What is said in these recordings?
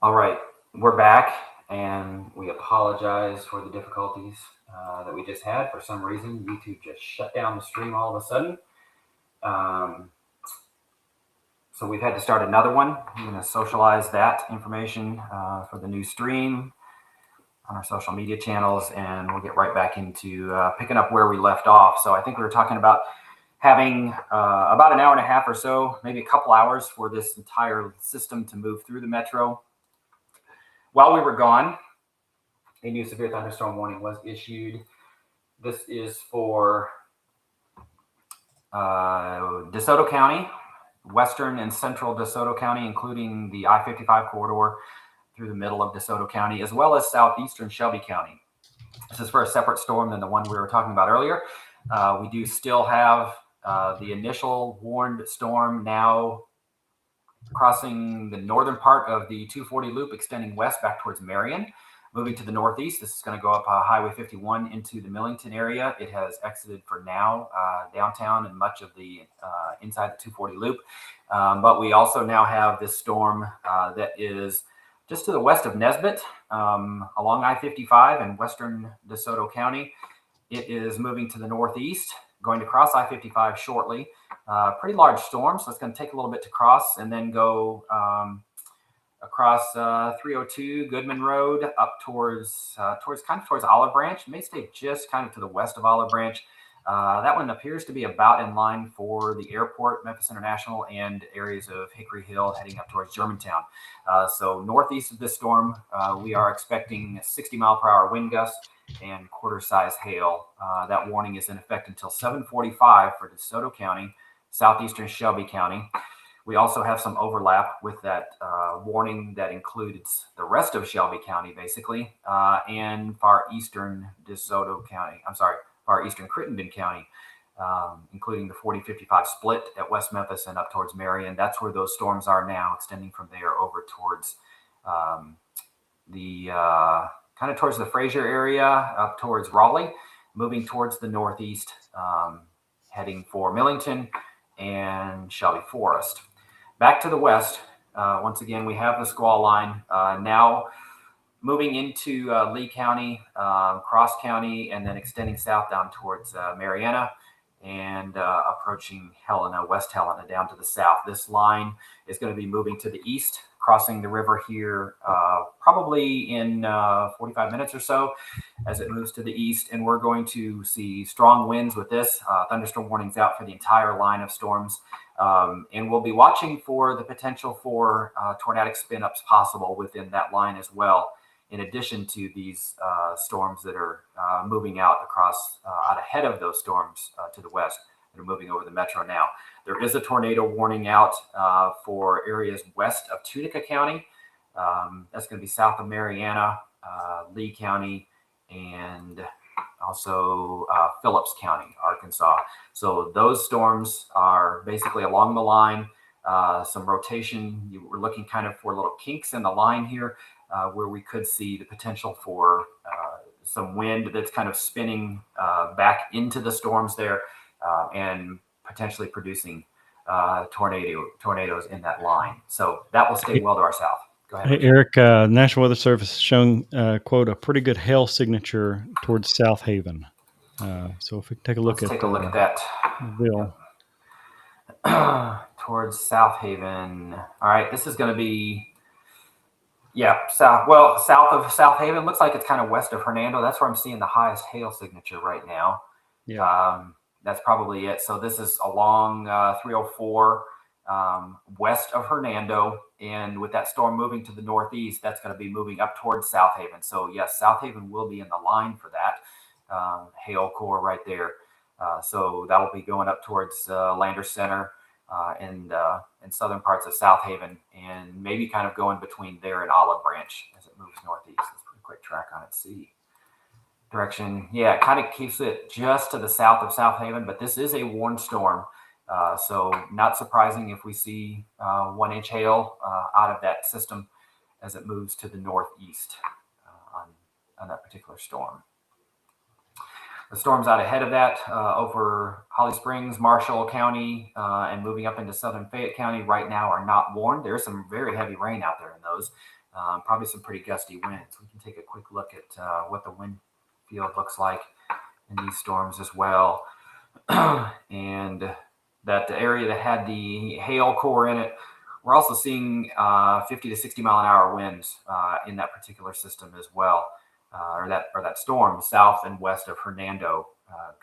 All right, we're back, and we apologize for the difficulties that we just had. For some reason, YouTube just shut down the stream all of a sudden. So we've had to start another one. I'm going to socialize that information for the new stream on our social media channels, and we'll get right back into picking up where we left off. So I think we were talking about having about an hour and a half or so, maybe a couple hours for this entire system to move through the metro. While we were gone, a new severe thunderstorm warning was issued. This is for DeSoto County, western and central DeSoto County, including the I-55 corridor through the middle of DeSoto County, as well as southeastern Shelby County. This is for a separate storm than the one we were talking about earlier. We do still have the initial warned storm now crossing the northern part of the 240 loop, extending west back towards Marion. Moving to the northeast, this is going to go up Highway 51 into the Millington area. It has exited for now downtown and much of the inside the 240 loop. But we also now have this storm that is just to the west of Nesbitt along I-55 in western DeSoto County. It is moving to the northeast, going to cross I-55 shortly. Pretty large storm, so it's going to take a little bit to cross and then go across 302 Goodman Road up towards Olive Branch. It may stay just kind of to the west of Olive Branch. That one appears to be about in line for the airport, Memphis International, and areas of Hickory Hill heading up towards Germantown. So northeast of this storm, we are expecting 60-mile-per-hour wind gusts and quarter-size hail. That warning is in effect until 7:45 for DeSoto County, southeastern Shelby County. We also have some overlap with that warning that includes the rest of Shelby County, basically, and far eastern DeSoto County. Far eastern Crittenden County, including the 40-55 split at West Memphis and up towards Marion. That's where those storms are now, extending from there over towards towards the Fraser area, up towards Raleigh, moving towards the northeast, heading for Millington and Shelby Forest. Back to the west, once again, we have the squall line now moving into Lee County, Cross County, and then extending south down towards Mariana and approaching Helena, West Helena, down to the south. This line is going to be moving to the east, crossing the river here probably in 45 minutes or so as it moves to the east. And we're going to see strong winds with this. Thunderstorm warnings out for the entire line of storms. And we'll be watching for the potential for tornadic spin-ups possible within that line as well, in addition to these storms that are moving out ahead of those storms to the west that are moving over the metro now. There is a tornado warning out for areas west of Tunica County. That's going to be south of Mariana, Lee County, and also Phillips County, Arkansas. So those storms are basically along the line. Some rotation. We're looking kind of for little kinks in the line here where we could see the potential for some wind that's kind of spinning back into the storms there and potentially producing tornadoes in that line. So that will stay well to our south. Go ahead. Hey, Eric, National Weather Service has shown, quote, a pretty good hail signature towards South Haven. So if we take a look Let's take a look at that. Bill. Towards South Haven. All right, this is going to be, south of South Haven. Looks like it's kind of west of Hernando. That's where I'm seeing the highest hail signature right now. Yeah. That's probably it. So this is along 304 west of Hernando. And with that storm moving to the northeast, that's going to be moving up towards South Haven. So yes, South Haven will be in the line for that hail core right there. So that will be going up towards Lander Center and southern parts of South Haven, and maybe kind of going between there and Olive Branch as it moves northeast. Let's put a quick track on it, see. Direction, it kind of keeps it just to the south of South Haven, but this is a warned storm. So not surprising if we see 1 inch hail out of that system as it moves to the northeast on that particular storm. The storms out ahead of that over Holly Springs, Marshall County, and moving up into southern Fayette County right now are not warned. There's some very heavy rain out there in those. Probably some pretty gusty winds. We can take a quick look at what the wind field looks like in these storms as well. And that the area that had the hail core in it, we're also seeing 50 to 60 mile an hour winds in that particular system as well, or that storm south and west of Hernando,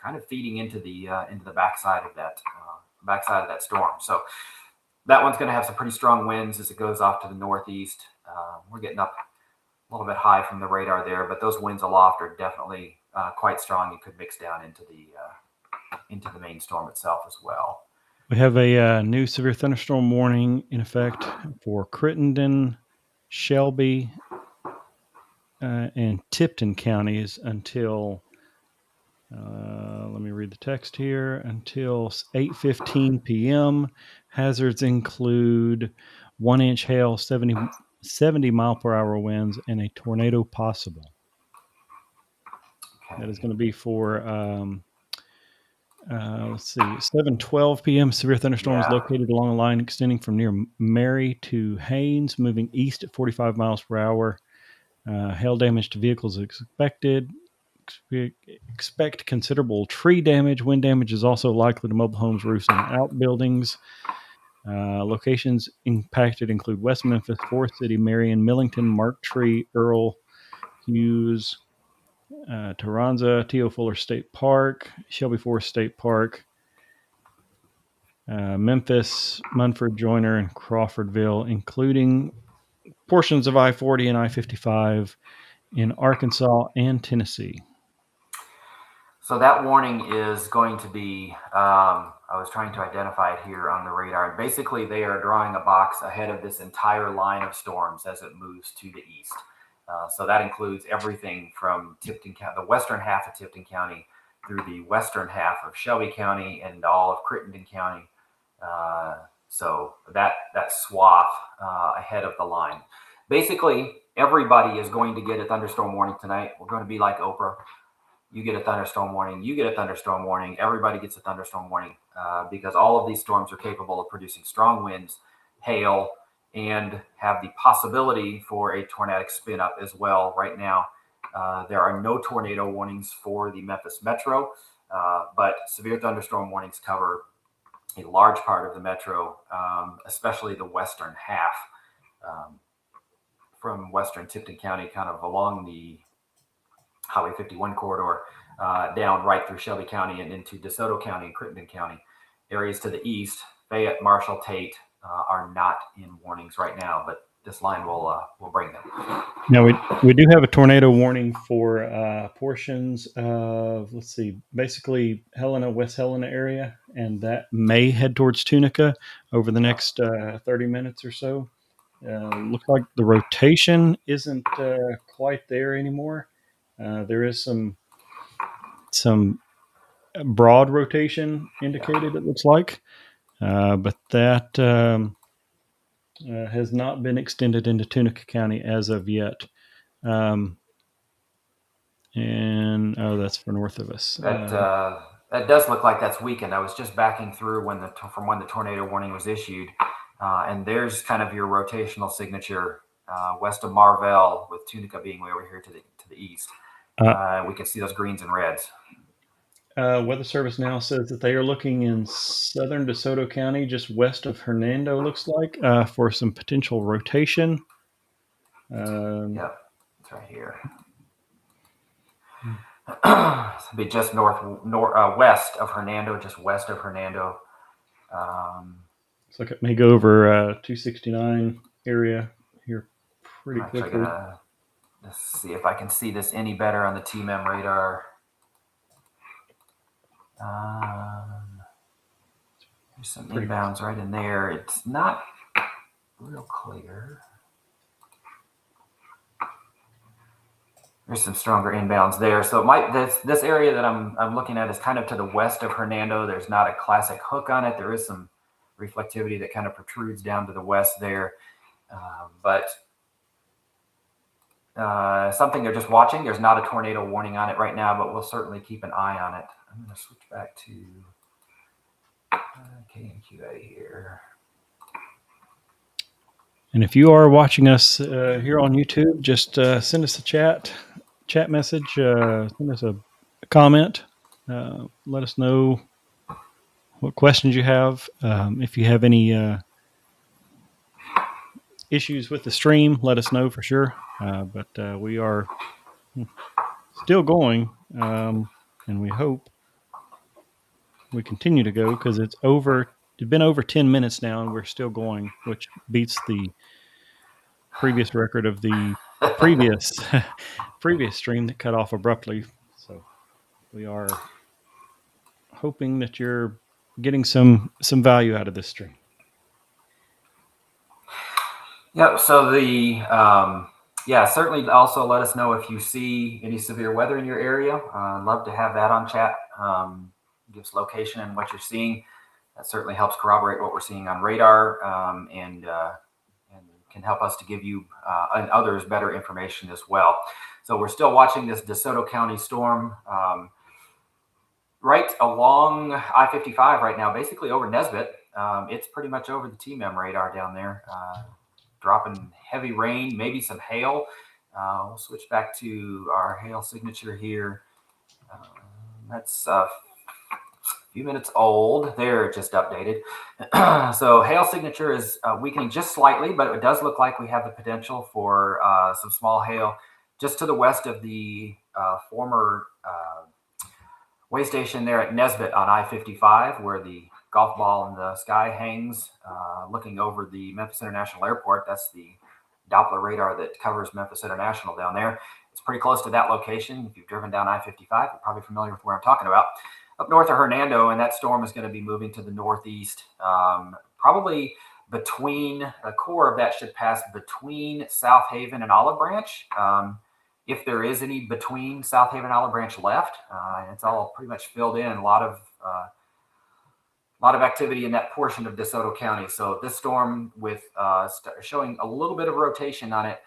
kind of feeding into the backside of that storm. So that one's going to have some pretty strong winds as it goes off to the northeast. We're getting up a little bit high from the radar there, but those winds aloft are definitely quite strong and could mix down into the main storm itself as well. We have a new severe thunderstorm warning in effect for Crittenden, Shelby, and Tipton counties until, let me read the text here, until 8:15 p.m. Hazards include 1-inch hail, 70 mile per hour winds, and a tornado possible. Okay. That is going to be for, let's see, 7:12 p.m. Severe thunderstorm is located along a line extending from near Mary to Haynes, moving east at 45 miles per hour. Hail damage to vehicles is expected. Expect considerable tree damage. Wind damage is also likely to mobile homes, roofs, and outbuildings. Locations impacted include West Memphis, Forest City, Marion, Millington, Mark Tree, Earl, Hughes, Taranza, T.O. Fuller State Park, Shelby Forest State Park, Memphis, Munford, Joyner, and Crawfordville, including portions of I-40 and I-55 in Arkansas and Tennessee. So that warning is going to be, I was trying to identify it here on the radar. Basically, they are drawing a box ahead of this entire line of storms as it moves to the east. So that includes everything from Tipton County, the western half of Tipton County, through the western half of Shelby County and all of Crittenden County. So that swath ahead of the line. Basically, everybody is going to get a thunderstorm warning tonight. We're going to be like Oprah. You get a thunderstorm warning, you get a thunderstorm warning, everybody gets a thunderstorm warning because all of these storms are capable of producing strong winds, hail, and have the possibility for a tornadic spin up as well. Right now, there are no tornado warnings for the Memphis metro, but severe thunderstorm warnings cover a large part of the metro, especially the western half, from western Tipton County, kind of along the Highway 51 corridor, down right through Shelby County and into DeSoto County and Crittenden County. Areas to the east, Fayette, Marshall, Tate, are not in warnings right now, but this line will bring them. Now, we do have a tornado warning for portions of, let's see, basically Helena, West Helena area, and that may head towards Tunica over the next 30 minutes or so. Looks like the rotation isn't quite there anymore. There is some broad rotation indicated, it looks like, but that has not been extended into Tunica County as of yet. And that's for north of us. That does look like that's weakened. I was just backing through from when the tornado warning was issued, and there's kind of your rotational signature west of Marvell, with Tunica being way over here to the east. We can see those greens and reds. Weather Service now says that they are looking in southern DeSoto County, just west of Hernando, looks like, for some potential rotation. Yep, it's right here. It'll be just west of Hernando, just west of Hernando. Looks like it may go over 269 area here pretty quickly. Let's see if I can see this any better on the TMEM radar. There's some inbounds right in there. It's not real clear. There's some stronger inbounds there. So this area that I'm looking at is kind of to the west of Hernando. There's not a classic hook on it. There is some reflectivity that kind of protrudes down to the west there. But something they're just watching. There's not a tornado warning on it right now, but we'll certainly keep an eye on it. I'm going to switch back to KMQA here. And if you are watching us here on YouTube, just send us a chat message, send us a comment, let us know what questions you have. If you have any issues with the stream, let us know for sure. But we are still going, and we hope we continue to go because it's been over 10 minutes now, and we're still going, which beats the previous record of the previous previous stream that cut off abruptly. So we are hoping that you're getting some value out of this stream. Yep. So certainly also let us know if you see any severe weather in your area. Love to have that on chat. Gives location and what you're seeing. That certainly helps corroborate what we're seeing on radar, and can help us to give you and others better information as well. So we're still watching this DeSoto County storm right along I-55 right now, basically over Nesbitt. It's pretty much over the TMEM radar down there. Dropping heavy rain, maybe some hail. We'll switch back to our hail signature here. That's a few minutes old. There, it just updated. So hail signature is weakening just slightly, but it does look like we have the potential for some small hail just to the west of the former way station there at Nesbitt on I-55, where the golf ball in the sky hangs, looking over the Memphis International Airport. That's the Doppler radar that covers Memphis International down there. It's pretty close to that location. If you've driven down I-55, you're probably familiar with where I'm talking about. Up north of Hernando, and that storm is going to be moving to the northeast, probably between the core of that should pass between South Haven and Olive Branch. If there is any between South Haven and Olive Branch left, it's all pretty much filled in. A lot of activity in that portion of DeSoto County. So this storm, with showing a little bit of rotation on it,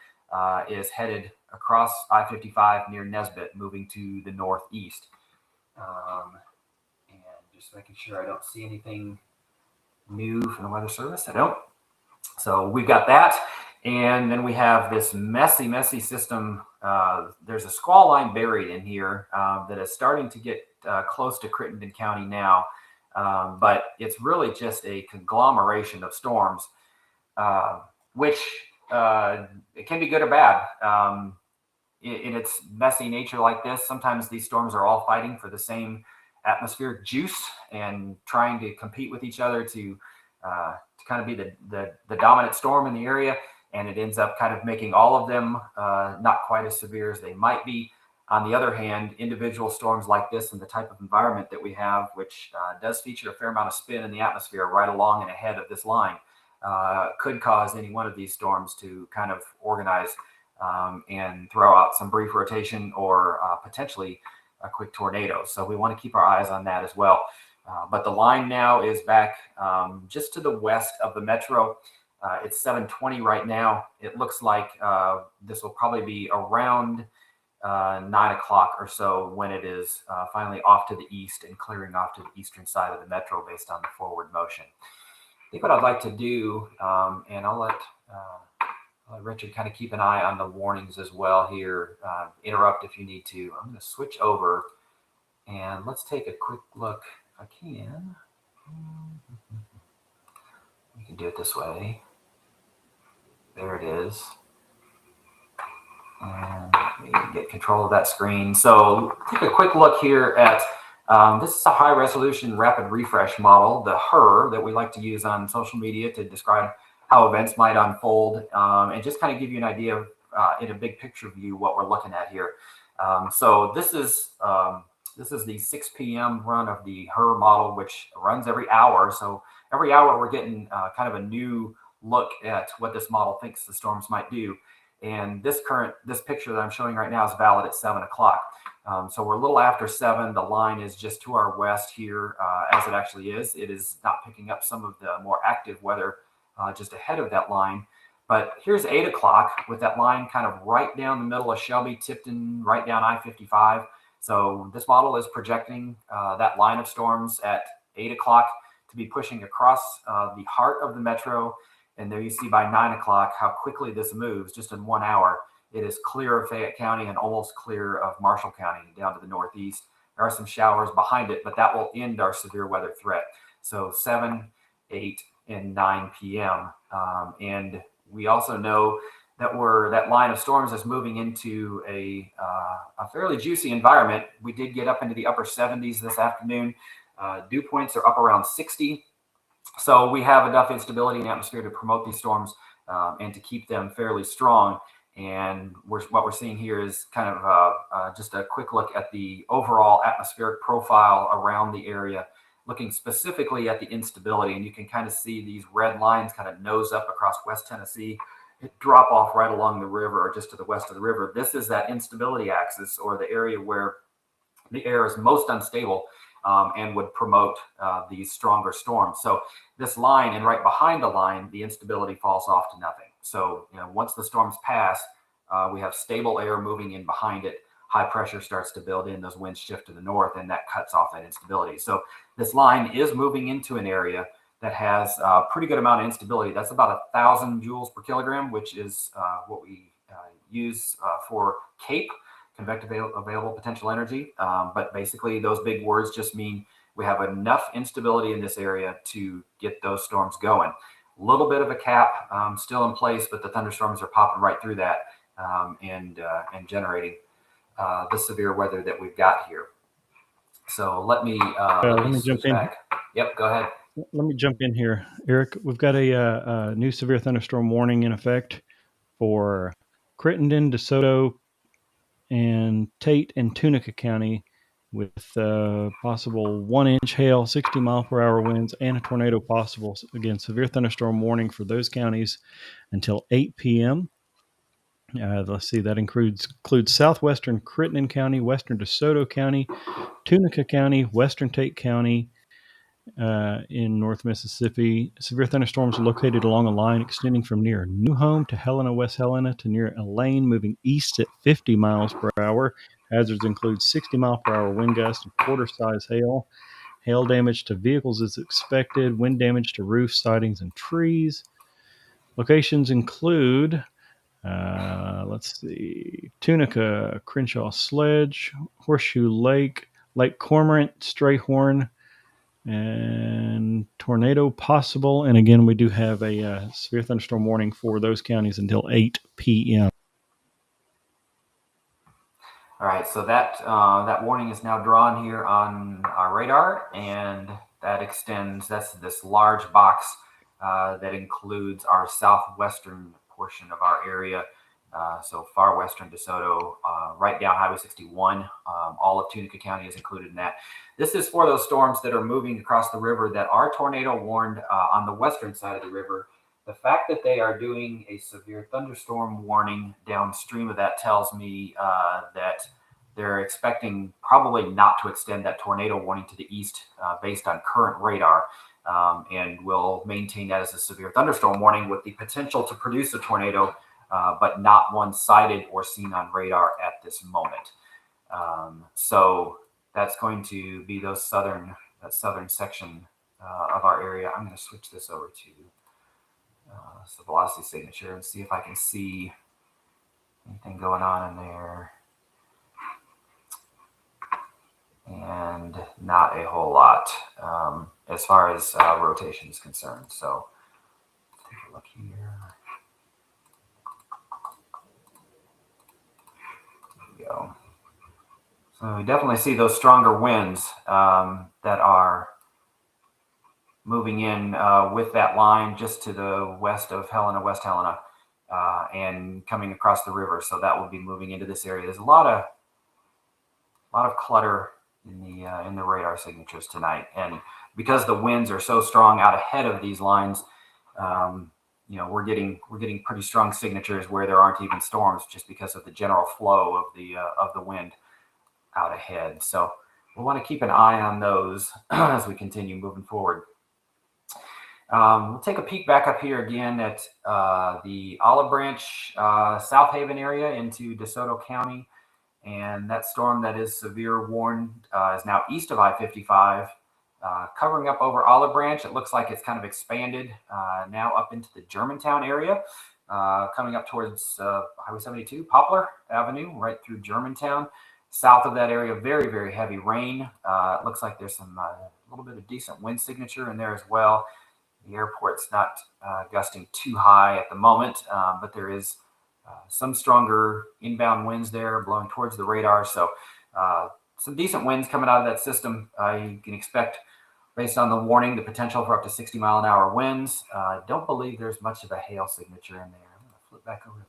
is headed across I-55 near Nesbitt, moving to the northeast. And just making sure I don't see anything new from the Weather Service. I don't. So we've got that. And then we have this messy system. There's a squall line buried in here that is starting to get close to Crittenden County now. But it's really just a conglomeration of storms, which it can be good or bad. In its messy nature like this, sometimes these storms are all fighting for the same atmospheric juice and trying to compete with each other to kind of be the dominant storm in the area. And it ends up kind of making all of them not quite as severe as they might be. On the other hand, individual storms like this and the type of environment that we have, which does feature a fair amount of spin in the atmosphere right along and ahead of this line, could cause any one of these storms to kind of organize and throw out some brief rotation or potentially a quick tornado. So we want to keep our eyes on that as well. But the line now is back just to the west of the metro. It's 7:20 right now. It looks like this will probably be around 9 o'clock or so when it is finally off to the east and clearing off to the eastern side of the metro based on the forward motion. I think what I'd like to do, and I'll let Richard kind of keep an eye on the warnings as well here. Interrupt if you need to. I'm going to switch over and let's take a quick look. If I can. We can do it this way. There it is. And let me get control of that screen. So take a quick look here at, this is a high resolution rapid refresh model, the HER that we like to use on social media to describe how events might unfold, and just kind of give you an idea of, in a big picture view, what we're looking at here. So this is the 6 p.m. run of the HER model, which runs every hour. So every hour we're getting kind of a new look at what this model thinks the storms might do. And this picture that I'm showing right now is valid at 7 o'clock. So we're a little after 7. The line is just to our west here, as it actually is. It is not picking up some of the more active weather just ahead of that line. But here's 8 o'clock with that line kind of right down the middle of Shelby, Tipton, right down I-55. So this model is projecting that line of storms at 8 o'clock to be pushing across the heart of the metro And there you see by 9 o'clock how quickly this moves. Just in 1 hour, it is clear of Fayette County and almost clear of Marshall County down to the northeast. There are some showers behind it, but that will end our severe weather threat. So 7, 8, and 9 p.m. And we also know that that line of storms is moving into a fairly juicy environment. We did get up into the upper 70s this afternoon. Dew points are up around 60. So we have enough instability in the atmosphere to promote these storms and to keep them fairly strong. And what we're seeing here is kind of just a quick look at the overall atmospheric profile around the area, looking specifically at the instability. And you can kind of see these red lines kind of nose up across West Tennessee, drop off right along the river or just to the west of the river. This is that instability axis, or the area where the air is most unstable and would promote these stronger storms. So this line, and right behind the line, the instability falls off to nothing. So once the storms pass, we have stable air moving in behind it. High pressure starts to build in, those winds shift to the north, and that cuts off that instability. So this line is moving into an area that has a pretty good amount of instability. That's about 1,000 joules per kilogram, which is what we use for CAPE, convective available potential energy. But basically, those big words just mean we have enough instability in this area to get those storms going. A little bit of a cap still in place, but the thunderstorms are popping right through that and generating the severe weather that we've got here. So let me jump in. Back. Yep, go ahead. Let me jump in here, Eric. We've got a new severe thunderstorm warning in effect for Crittenden, DeSoto, and Tate and Tunica County, with possible 1-inch hail, 60-mile-per-hour winds, and a tornado possible. Again, severe thunderstorm warning for those counties until 8 p.m. Let's see, that includes southwestern Crittenden County, western DeSoto County, Tunica County, western Tate County, in North Mississippi. Severe thunderstorms are located along a line extending from near New Home to Helena, West Helena, to near Elaine, moving east at 50 miles per hour. Hazards include 60-mile-per-hour wind gusts and quarter-size hail. Hail damage to vehicles is expected. Wind damage to roofs, sidings, and trees. Locations include, let's see, Tunica, Crenshaw Sledge, Horseshoe Lake, Lake Cormorant, Strayhorn, and tornado possible. And again, we do have a severe thunderstorm warning for those counties until 8 p.m. All right, so that warning is now drawn here on our radar, and that extends. That's this large box that includes our southwestern portion of our area. So far western DeSoto, right down Highway 61. All of Tunica County is included in that. This is for those storms that are moving across the river that are tornado warned on the western side of the river. The fact that they are doing a severe thunderstorm warning downstream of that tells me that they're expecting probably not to extend that tornado warning to the east based on current radar, and will maintain that as a severe thunderstorm warning with the potential to produce a tornado, but not one sighted or seen on radar at this moment. So that's going to be that southern section of our area. I'm going to switch this over to the velocity signature and see if I can see anything going on in there. And not a whole lot as far as rotation is concerned. So let's take a look here. There we go. So we definitely see those stronger winds that are moving in with that line just to the west of Helena, West Helena, and coming across the river. So that will be moving into this area. There's a lot of clutter in the radar signatures tonight, and because the winds are so strong out ahead of these lines, we're getting pretty strong signatures where there aren't even storms, just because of the general flow of the wind out ahead. So we'll want to keep an eye on those as we continue moving forward. We'll take a peek back up here again at the Olive Branch, South Haven area into DeSoto County. And that storm that is severe warned is now east of I-55 covering up over Olive Branch. It looks like it's kind of expanded now up into the Germantown area, coming up towards Highway 72, Poplar Avenue, right through Germantown. South of that area, very, very heavy rain. It looks like there's some a little bit of decent wind signature in there as well. The airport's not gusting too high at the moment, but there is some stronger inbound winds there blowing towards the radar. So some decent winds coming out of that system. You can expect, based on the warning, the potential for up to 60-mile-an-hour winds. Don't believe there's much of a hail signature in there. I'm going to flip back over to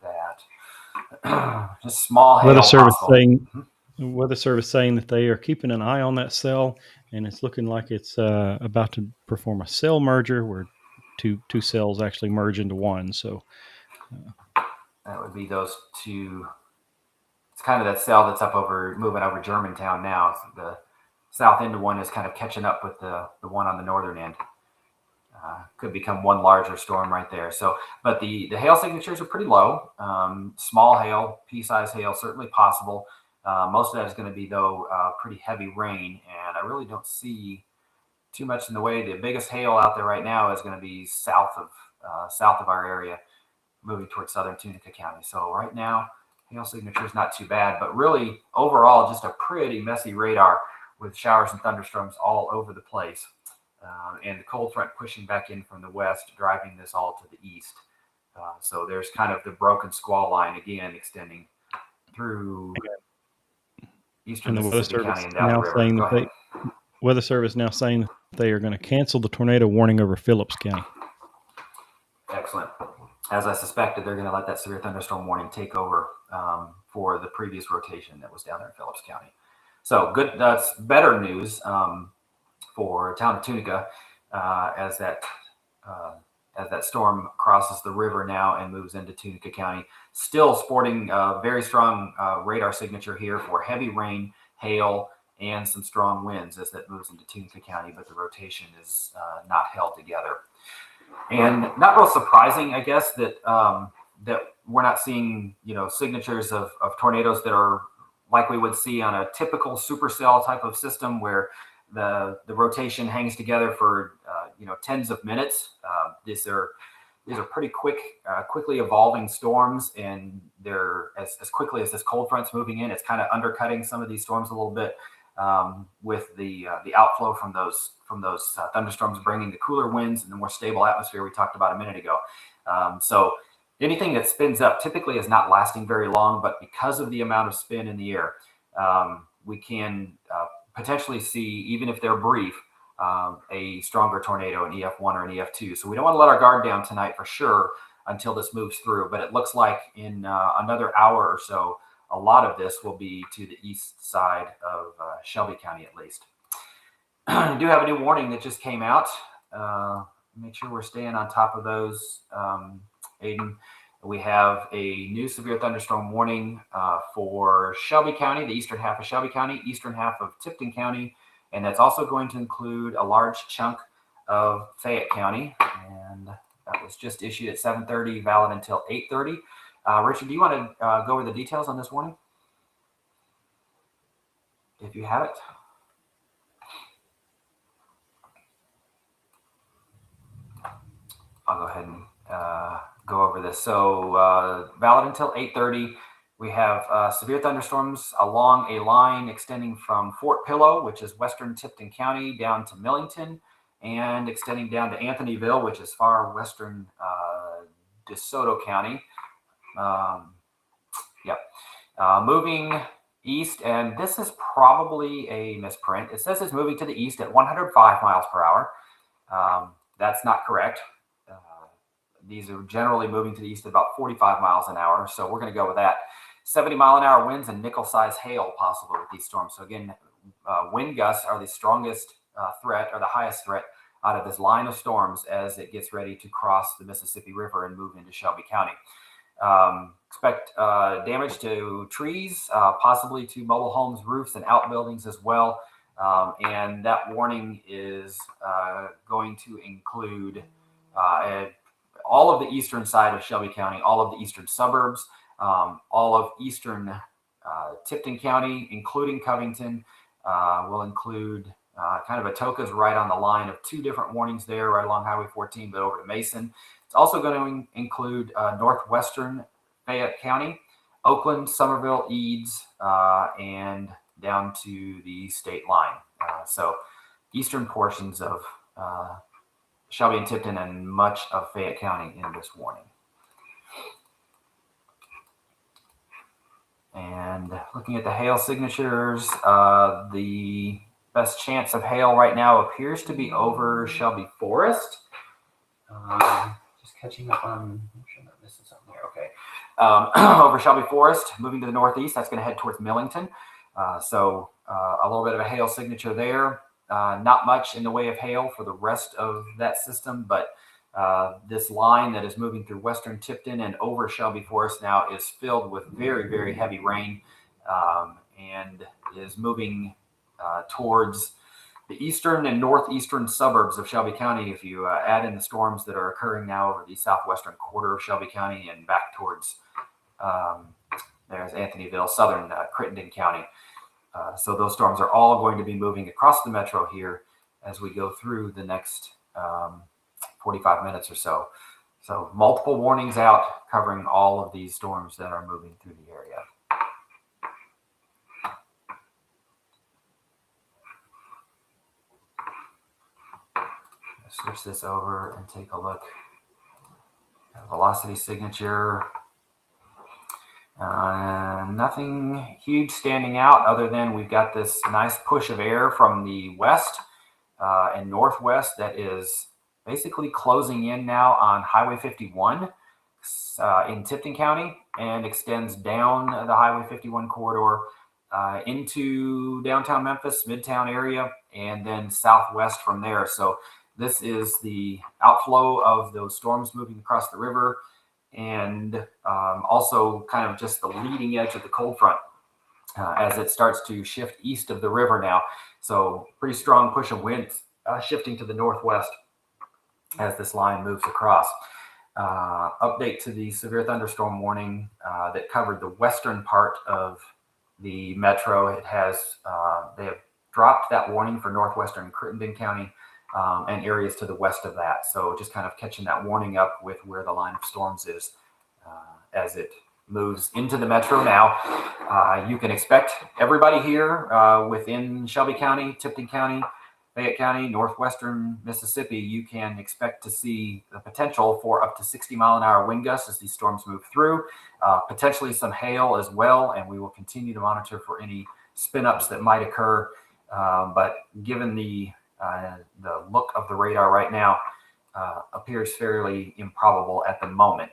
that. Just small hail possible. Weather Service saying that they are keeping an eye on that cell, and it's looking like it's about to perform a cell merger where two cells actually merge into one. So that would be those two. It's kind of that cell that's moving over Germantown now. So the south end one is kind of catching up with the one on the northern end. Could become one larger storm right there. So, but the hail signatures are pretty low. Small hail, pea-size hail, certainly possible. Most of that is going to be, though, pretty heavy rain, and I really don't see too much in the way. The biggest hail out there right now is going to be south of our area, moving towards southern Tunica County. So right now, hail signature is not too bad, but really overall, just a pretty messy radar with showers and thunderstorms all over the place, and the cold front pushing back in from the west, driving this all to the east. So there's kind of the broken squall line again extending through eastern Mississippi County and down the river. Weather Service now saying that they are going to cancel the tornado warning over Phillips County. Excellent. As I suspected, they're going to let that severe thunderstorm warning take over for the previous rotation that was down there in Phillips County. So good. That's better news for town of Tunica as that storm crosses the river now and moves into Tunica County. Still sporting a very strong radar signature here for heavy rain, hail, and some strong winds as that moves into Tunica County, but the rotation is not held together. And not real surprising, I guess, that that we're not seeing, signatures of tornadoes that are like we would see on a typical supercell type of system where the rotation hangs together for tens of minutes. These are pretty quickly evolving storms, and they're as quickly as this cold front's moving in, it's kind of undercutting some of these storms a little bit with the outflow from those thunderstorms, bringing the cooler winds and the more stable atmosphere we talked about a minute ago. So anything that spins up typically is not lasting very long, but because of the amount of spin in the air, we can potentially see, even if they're brief, a stronger tornado, an EF1 or an EF2. So we don't want to let our guard down tonight for sure until this moves through. But it looks like in another hour or so, a lot of this will be to the east side of Shelby County at least. We do have a new warning that just came out. Make sure we're staying on top of those, Aiden. We have a new severe thunderstorm warning for Shelby County, the eastern half of Shelby County, eastern half of Tipton County, and that's also going to include a large chunk of Fayette County. And that was just issued at 7:30, valid until 8:30. Richard, do you want to go over the details on this warning? If you have it. I'll go ahead and go over this. So valid until 8:30. We have severe thunderstorms along a line extending from Fort Pillow, which is western Tipton County, down to Millington, and extending down to Anthonyville, which is far western DeSoto County. Moving east, and this is probably a misprint. It says it's moving to the east at 105 miles per hour. That's not correct. These are generally moving to the east at about 45 miles an hour. So we're going to go with that. 70-mile-an-hour winds and nickel-size hail possible with these storms. So again, wind gusts are the strongest threat, or the highest threat out of this line of storms as it gets ready to cross the Mississippi River and move into Shelby County. Expect damage to trees, possibly to mobile homes, roofs, and outbuildings as well. And that warning is going to include all of the eastern side of Shelby County, all of the eastern suburbs, all of eastern Tipton County, including Covington, will include kind of Atoka's right on the line of two different warnings there, right along Highway 14, but over to Mason. It's also going to include northwestern Fayette County, Oakland, Somerville, Eads, and down to the state line. So eastern portions of Shelby and Tipton and much of Fayette County in this warning. And looking at the hail signatures, the best chance of hail right now appears to be over Shelby Forest. Just catching up on, I'm sure I'm not missing something here. Okay. Over Shelby Forest, moving to the northeast, that's going to head towards Millington. So a little bit of a hail signature there. Not much in the way of hail for the rest of that system, but this line that is moving through western Tipton and over Shelby Forest now is filled with very, very heavy rain and is moving towards the eastern and northeastern suburbs of Shelby County. If you add in the storms that are occurring now over the southwestern quarter of Shelby County and back towards there's Anthonyville, southern Crittenden County. So those storms are all going to be moving across the metro here as we go through the next 45 minutes or so. So multiple warnings out covering all of these storms that are moving through the area. Switch this over and take a look at velocity signature. Nothing huge standing out other than we've got this nice push of air from the west and northwest that is basically closing in now on Highway 51 in Tipton County and extends down the Highway 51 corridor into downtown Memphis, Midtown area, and then southwest from there. So this is the outflow of those storms moving across the river, and also kind of just the leading edge of the cold front as it starts to shift east of the river now. So pretty strong push of winds shifting to the northwest as this line moves across. Update to the severe thunderstorm warning that covered the western part of the metro. It has they have dropped that warning for northwestern Crittenden County and areas to the west of that. So just kind of catching that warning up with where the line of storms is as it moves into the metro now. You can expect everybody here within Shelby County, Tipton County, Fayette County, northwestern Mississippi, you can expect to see the potential for up to 60-mile-an-hour wind gusts as these storms move through, potentially some hail as well, and we will continue to monitor for any spin-ups that might occur. But given the look of the radar right now, appears fairly improbable at the moment.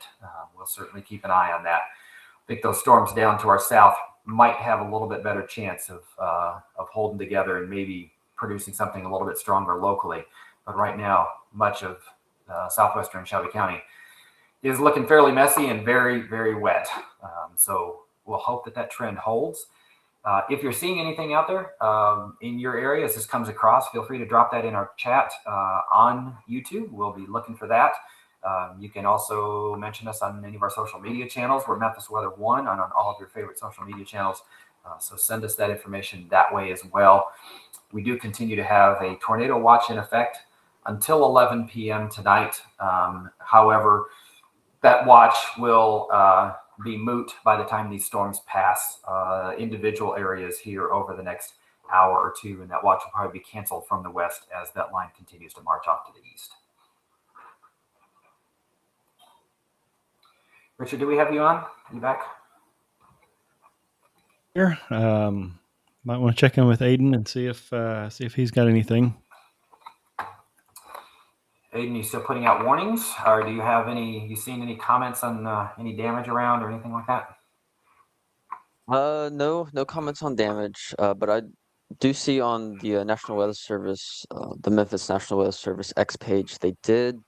We'll certainly keep an eye on that. I think those storms down to our south might have a little bit better chance of holding together and maybe producing something a little bit stronger locally. But right now, much of southwestern Shelby County is looking fairly messy and very, very wet. So we'll hope that that trend holds. If you're seeing anything out there in your area as this comes across, feel free to drop that in our chat on YouTube. We'll be looking for that. You can also mention us on any of our social media channels. We're MemphisWeather.net and on all of your favorite social media channels. So send us that information that way as well. We do continue to have a tornado watch in effect until 11 p.m. tonight. However, that watch will be moot by the time these storms pass individual areas here over the next hour or two, and that watch will probably be canceled from the west as that line continues to march off to the east. Richard, do we have you on? Are you back? Here, might want to check in with Aiden and see if he's got anything. Aiden, you still putting out warnings, or do you have you seen any comments on any damage around or anything like that? No comments on damage. But I do see on the National Weather Service, the Memphis National Weather Service X page, they did,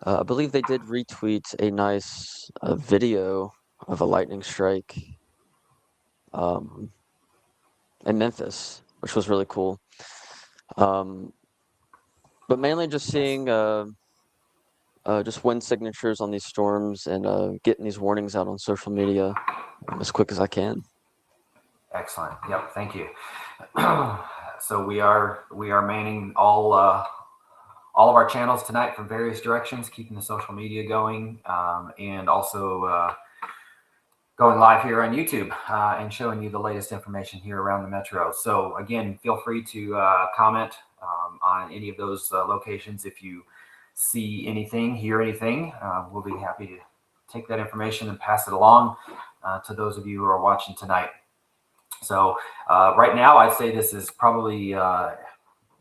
I believe they did retweet a nice video of a lightning strike in Memphis, which was really cool. But mainly just seeing just wind signatures on these storms and getting these warnings out on social media as quick as I can. Excellent. Yep. Thank you. So we are manning all of our channels tonight from various directions, keeping the social media going, and also going live here on YouTube and showing you the latest information here around the metro. So again, feel free to comment on any of those locations. If you see anything, hear anything, we'll be happy to take that information and pass it along to those of you who are watching tonight. So right now, I'd say this is probably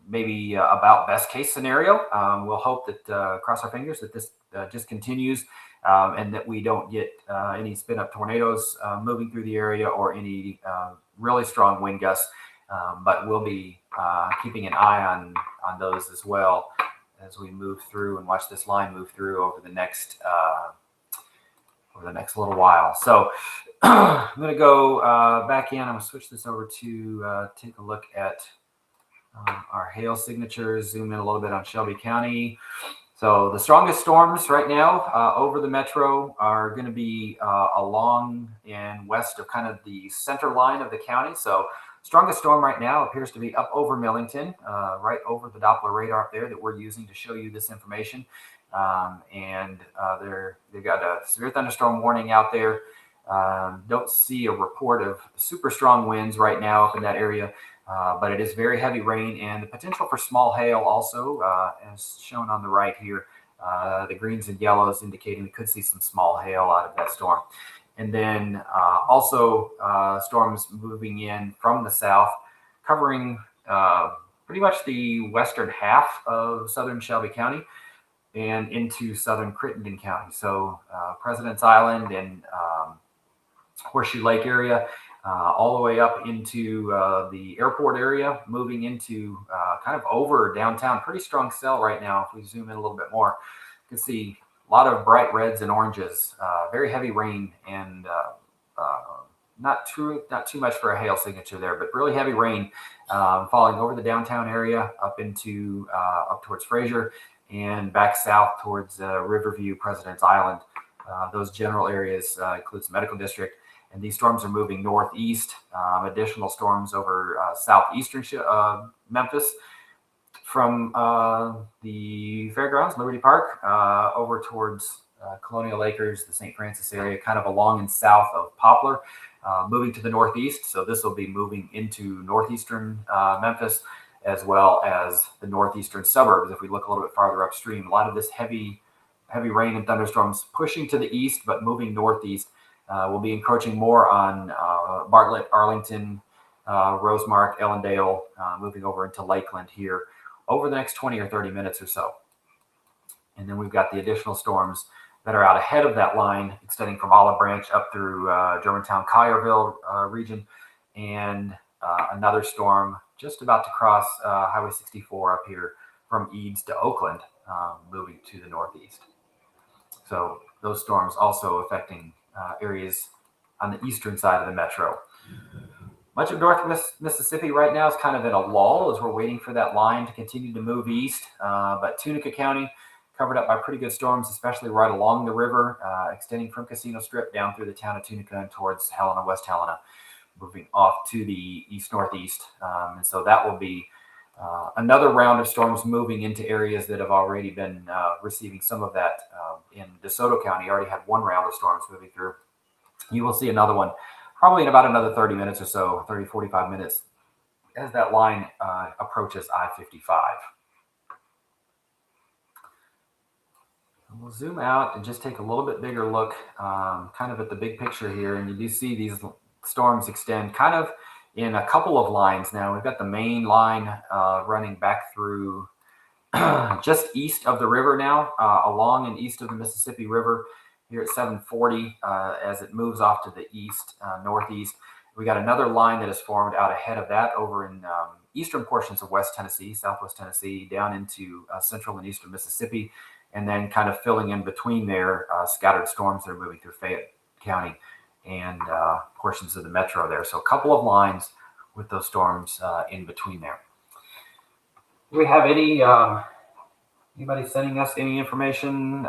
maybe about best case scenario. We'll hope that, cross our fingers, that this just continues and that we don't get any spin up tornadoes moving through the area or any really strong wind gusts. But we'll be keeping an eye on those as well as we move through and watch this line move through over the next little while. So I'm going to go back in. I'm going to switch this over to take a look at our hail signatures, zoom in a little bit on Shelby County. So the strongest storms right now over the metro are going to be along and west of kind of the center line of the county. So strongest storm right now appears to be up over Millington, right over the Doppler radar up there that we're using to show you this information. And they've got a severe thunderstorm warning out there. Don't see a report of super strong winds right now up in that area. But it is very heavy rain and the potential for small hail also, as shown on the right here. The greens and yellows indicating we could see some small hail out of that storm. And then also storms moving in from the south, covering pretty much the western half of southern Shelby County and into southern Crittenden County. So President's Island and Horseshoe Lake area, all the way up into the airport area, moving into kind of over downtown. Pretty strong cell right now. If we zoom in a little bit more, you can see a lot of bright reds and oranges, very heavy rain, and not too much for a hail signature there, but really heavy rain falling over the downtown area up into up towards Fraser and back south towards Riverview, President's Island. Those general areas includes the medical district. And these storms are moving northeast. Additional storms over southeastern Memphis from the fairgrounds, Liberty Park, over towards Colonial Acres, the St. Francis area, kind of along and south of Poplar, moving to the northeast. So this will be moving into northeastern Memphis, as well as the northeastern suburbs. If we look a little bit farther upstream, a lot of this heavy rain and thunderstorms pushing to the east, but moving northeast. We'll be encroaching more on Bartlett, Arlington, Rosemark, Ellendale, moving over into Lakeland here over the next 20 or 30 minutes or so. And then we've got the additional storms that are out ahead of that line, extending from Olive Branch up through Germantown, Collierville region, and another storm just about to cross Highway 64 up here from Eads to Oakland, moving to the northeast. So those storms also affecting areas on the eastern side of the metro. Much of North Mississippi right now is kind of in a lull as we're waiting for that line to continue to move east. But Tunica County covered up by pretty good storms, especially right along the river, extending from Casino Strip down through the town of Tunica and towards Helena, West Helena, moving off to the east-northeast. And so that will be another round of storms moving into areas that have already been receiving some of that. In DeSoto County, already had one round of storms moving through. You will see another one probably in about another 30 minutes or so, 30, 45 minutes, as that line approaches I-55. We'll zoom out and just take a little bit bigger look kind of at the big picture here. And you do see these storms extend kind of in a couple of lines now. We've got the main line running back through just east of the river now, along and east of the Mississippi River here at 740 as it moves off to the east, northeast. We got another line that is formed out ahead of that over in eastern portions of West Tennessee, Southwest Tennessee, down into central and eastern Mississippi, and then kind of filling in between there scattered storms that are moving through Fayette County and portions of the metro there. So a couple of lines with those storms in between there. Do we have any anybody sending us any information,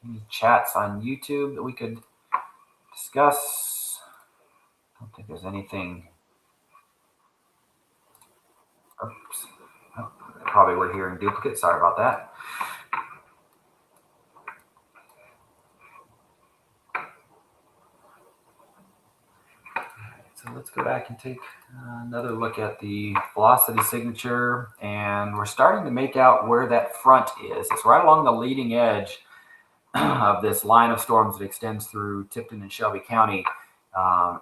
any chats on YouTube that we could discuss? I don't think there's anything Oops. Oh, probably we're hearing duplicate. Sorry about that. So let's go back and take another look at the velocity signature, and we're starting to make out where that front is. It's right along the leading edge of this line of storms that extends through Tipton and Shelby County,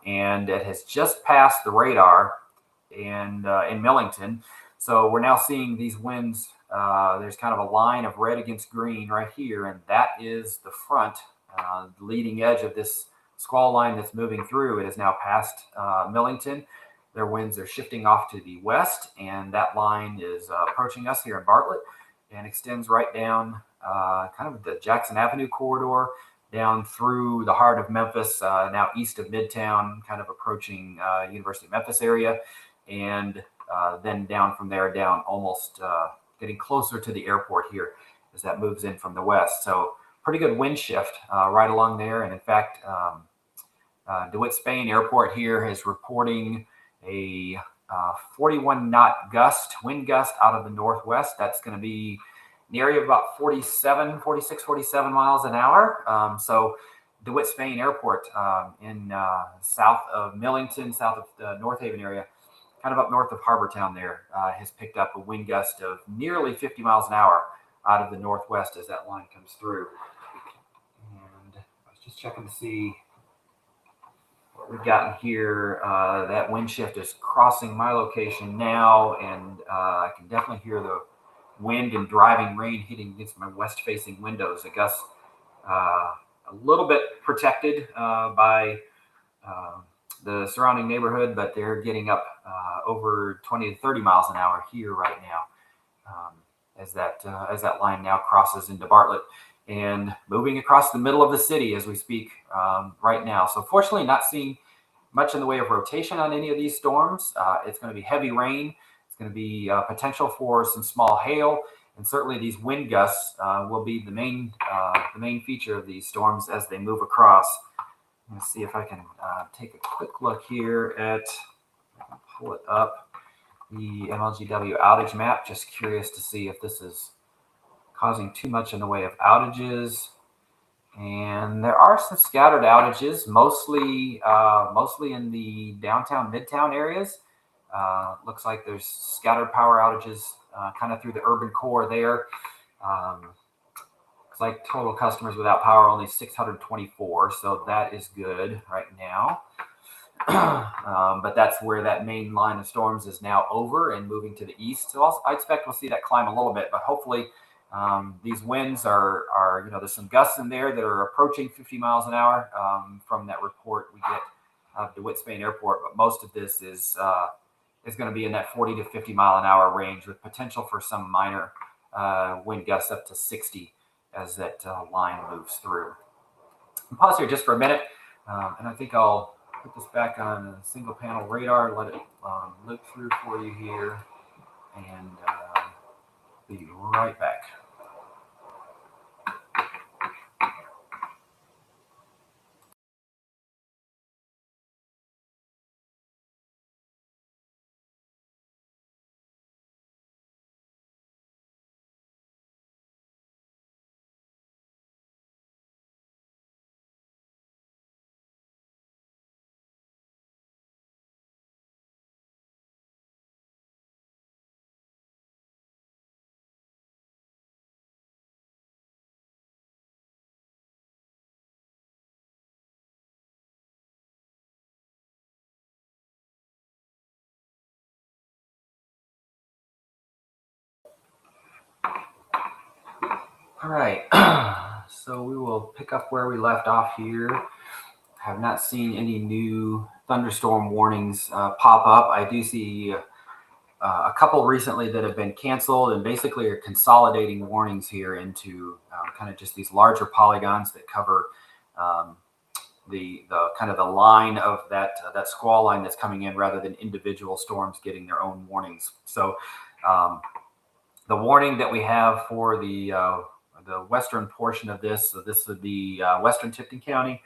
and it has just passed the radar in Millington. So we're now seeing these winds. There's kind of a line of red against green right here, and that is the front, leading edge of this squall line that's moving through. It has now passed Millington. Their winds are shifting off to the west, and that line is approaching us here in Bartlett and extends right down kind of the Jackson Avenue corridor down through the heart of Memphis, now east of Midtown, kind of approaching University of Memphis area, and then down from there, down almost getting closer to the airport here as that moves in from the west. So pretty good wind shift right along there. And in fact, DeWitt Spain Airport here is reporting a 41 knot wind gust out of the northwest. That's going to be in the area of about 47 miles an hour. So DeWitt Spain Airport in south of Millington, south of the North Haven area, kind of up north of Harbortown there, has picked up a wind gust of nearly 50 miles an hour out of the northwest as that line comes through. And I was just checking to see what we've gotten here. That wind shift is crossing my location now, and I can definitely hear the wind and driving rain hitting against my west-facing windows. The gusts a little bit protected by the surrounding neighborhood, but they're getting up over 20 to 30 miles an hour here right now as that line now crosses into Bartlett and moving across the middle of the city as we speak right now. So fortunately, not seeing much in the way of rotation on any of these storms. It's going to be heavy rain. It's going to be potential for some small hail, and certainly these wind gusts will be the main feature of these storms as they move across. Let's see if I can take a quick look here at, pull it up, the MLGW outage map. Just curious to see if this is causing too much in the way of outages. And there are some scattered outages, mostly in the downtown, midtown areas. Looks like there's scattered power outages kind of through the urban core there. Looks like total customers without power only 624, so that is good right now. But that's where that main line of storms is now over and moving to the east. So I expect we'll see that climb a little bit, but hopefully these winds are there's some gusts in there that are approaching 50 miles an hour from that report we get of DeWitt Spain Airport. But most of this is going to be in that 40 to 50 mile an hour range with potential for some minor wind gusts up to 60 as that line moves through. I'll pause here just for a minute, and I think I'll put this back on a single panel radar, let it loop through for you here, and be right back. All right, so we will pick up where we left off here. Have not seen any new thunderstorm warnings pop up. I do see a couple recently that have been canceled and basically are consolidating warnings here into kind of just these larger polygons that cover the kind of the line of that squall line that's coming in rather than individual storms getting their own warnings. So the warning that we have for the western portion of this, so this would be western Tipton County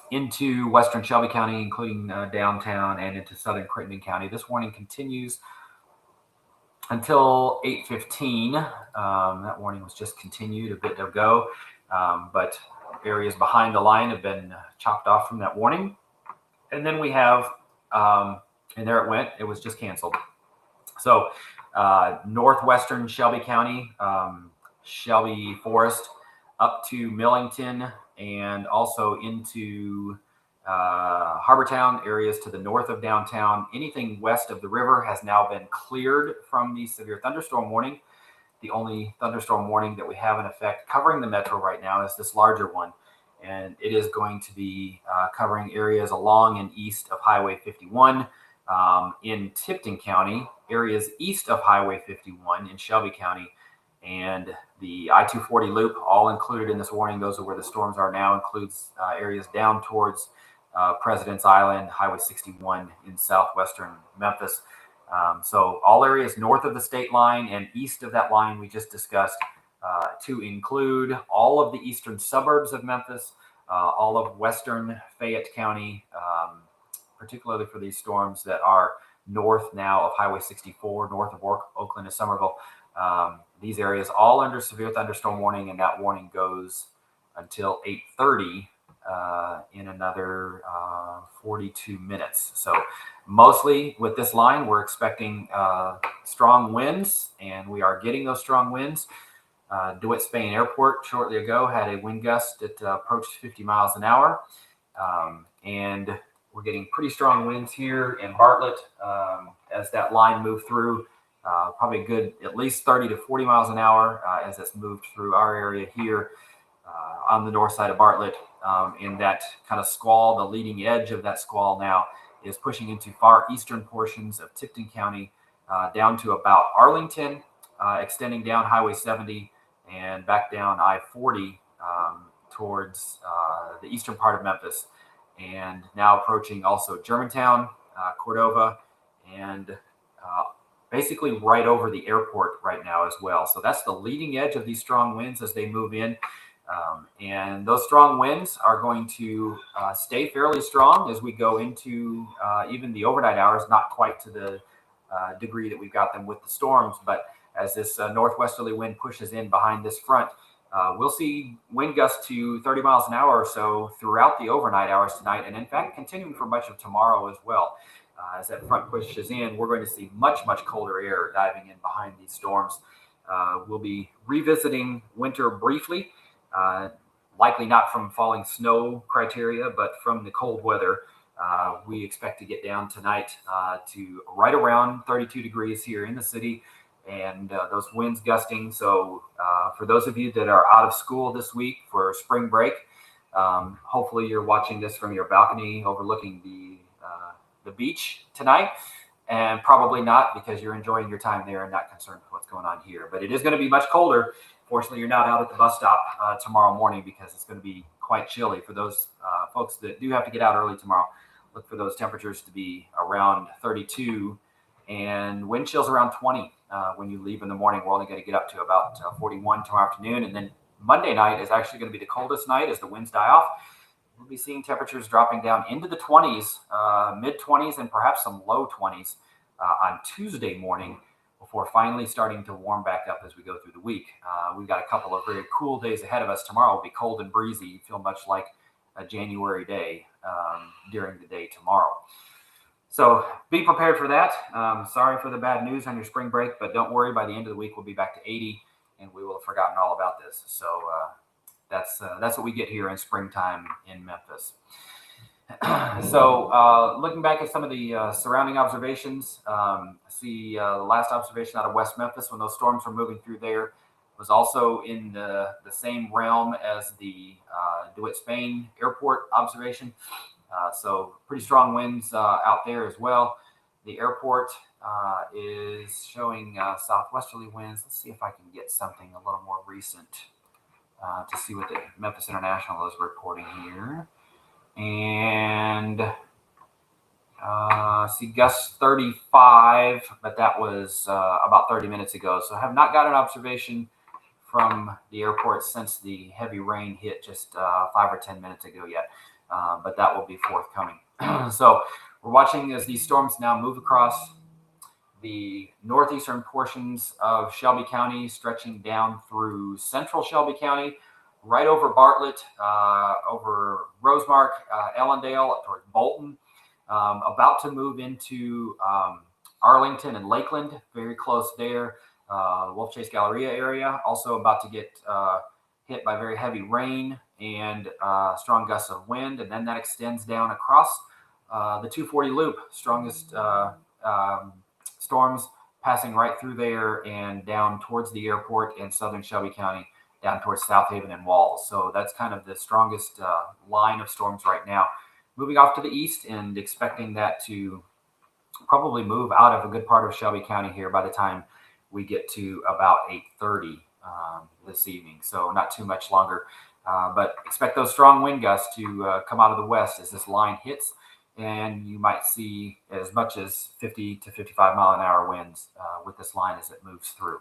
into western Shelby County, including downtown, and into southern Crittenden County. This warning continues until 8:15. That warning was just continued a bit ago, but areas behind the line have been chopped off from that warning. And then we have, and there it went, it was just canceled. So northwestern Shelby County, Shelby Forest, up to Millington, and also into Harbortown, areas to the north of downtown. Anything west of the river has now been cleared from the severe thunderstorm warning. The only thunderstorm warning that we have in effect covering the metro right now is this larger one, and it is going to be covering areas along and east of Highway 51 in Tipton County, areas east of Highway 51 in Shelby County, and the I-240 loop, all included in this warning. Those are where the storms are now, includes areas down towards President's Island, Highway 61 in southwestern Memphis. So all areas north of the state line and east of that line we just discussed, to include all of the eastern suburbs of Memphis, all of western Fayette County, particularly for these storms that are north now of Highway 64, north of Oakland and Somerville. These areas all under severe thunderstorm warning, and that warning goes until 8:30 in another 42 minutes. So mostly with this line, we're expecting strong winds, and we are getting those strong winds. DeWitt Spain Airport shortly ago had a wind gust that approached 50 miles an hour. And we're getting pretty strong winds here in Bartlett as that line moved through. Probably good at least 30 to 40 miles an hour as it's moved through our area here on the north side of Bartlett. In that kind of squall, the leading edge of that squall now is pushing into far eastern portions of Tipton County down to about Arlington, extending down Highway 70 and back down I-40 towards the eastern part of Memphis, and now approaching also Germantown, Cordova, and basically right over the airport right now as well. So that's the leading edge of these strong winds as they move in. And those strong winds are going to stay fairly strong as we go into even the overnight hours, not quite to the degree that we've got them with the storms, but as this northwesterly wind pushes in behind this front, we'll see wind gusts to 30 miles an hour or so throughout the overnight hours tonight, and in fact continuing for much of tomorrow as well. As that front pushes in, we're going to see much colder air diving in behind these storms. We'll be revisiting winter briefly, likely not from falling snow criteria, but from the cold weather. We expect to get down tonight to right around 32 degrees here in the city, and those winds gusting. So for those of you that are out of school this week for spring break, hopefully you're watching this from your balcony overlooking the beach tonight, and probably not, because you're enjoying your time there and not concerned with what's going on here. But it is going to be much colder. Fortunately, you're not out at the bus stop tomorrow morning, because it's going to be quite chilly. For those folks that do have to get out early tomorrow, look for those temperatures to be around 32 and wind chills around 20 when you leave in the morning. We're only going to get up to about 41 tomorrow afternoon. And then Monday night is actually going to be the coldest night as the winds die off. We'll be seeing temperatures dropping down into the 20s, mid-20s, and perhaps some low 20s on Tuesday morning, before finally starting to warm back up as we go through the week. We've got a couple of very cool days ahead of us. Tomorrow will be cold and breezy. You feel much like a January day during the day tomorrow. So be prepared for that. Sorry for the bad news on your spring break, but don't worry. By the end of the week, we'll be back to 80, and we will have forgotten all about this. So that's what we get here in springtime in Memphis. So looking back at some of the surrounding observations, I see the last observation out of West Memphis when those storms were moving through there was also in the same realm as the DeWitt Spain Airport observation. So pretty strong winds out there as well. The airport is showing southwesterly winds. Let's see if I can get something a little more recent to see what the Memphis International is reporting here. And see gusts 35, but that was about 30 minutes ago. So I have not got an observation from the airport since the heavy rain hit just 5 or 10 minutes ago yet. But that will be forthcoming. So we're watching as these storms now move across the northeastern portions of Shelby County, stretching down through central Shelby County, right over Bartlett, over Rosemark, Ellendale, up towards Bolton, about to move into Arlington and Lakeland, very close there. Wolf Chase Galleria area, also about to get hit by very heavy rain and strong gusts of wind, and then that extends down across the 240 loop. Strongest storms passing right through there and down towards the airport in southern Shelby County, down towards South Haven and Walls. So that's kind of the strongest line of storms right now. Moving off to the east and expecting that to probably move out of a good part of Shelby County here by the time we get to about 8:30 this evening. So not too much longer, but expect those strong wind gusts to come out of the west as this line hits, and you might see as much as 50 to 55 mile an hour winds with this line as it moves through.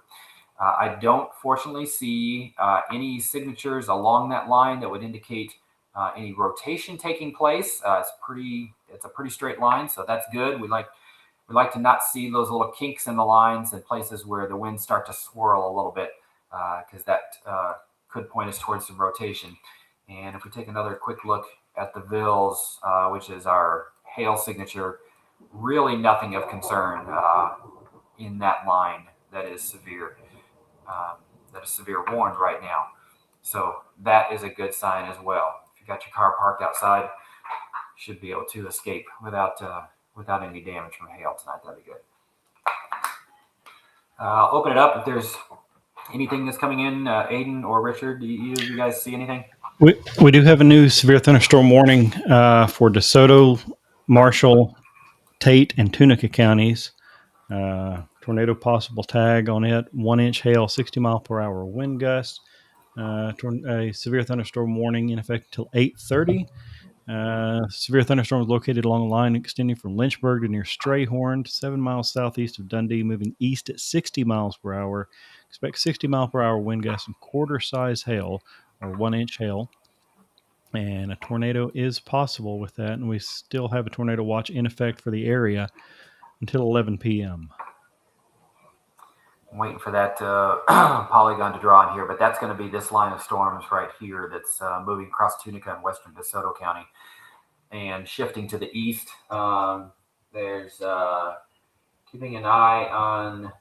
I don't fortunately see any signatures along that line that would indicate any rotation taking place. It's a pretty straight line, so that's good. We like to not see those little kinks in the lines and places where the winds start to swirl a little bit, because that could point us towards some rotation. And if we take another quick look at the VILs, which is our hail signature, really nothing of concern in that line that is severe warned right now. So that is a good sign as well. If you got your car parked outside, you should be able to escape without any damage from hail tonight. That'd be good. I'll open it up if there's anything that's coming in. Aiden or Richard, do you guys see anything? We do have a new severe thunderstorm warning for DeSoto, Marshall, Tate, and Tunica counties. Tornado possible tag on it. 1 inch hail, 60 mile per hour wind gust. A severe thunderstorm warning in effect until 8:30. Severe thunderstorm is located along a line extending from Lynchburg to near Strayhorn, 7 miles southeast of Dundee, moving east at 60 miles per hour. Expect 60 mile per hour wind gusts and quarter-size hail, or 1 inch hail. And a tornado is possible with that, and we still have a tornado watch in effect for the area until 11 p.m. I'm waiting for that polygon to draw in here, but that's going to be this line of storms right here that's moving across Tunica and western DeSoto County and shifting to the east. There's keeping an eye on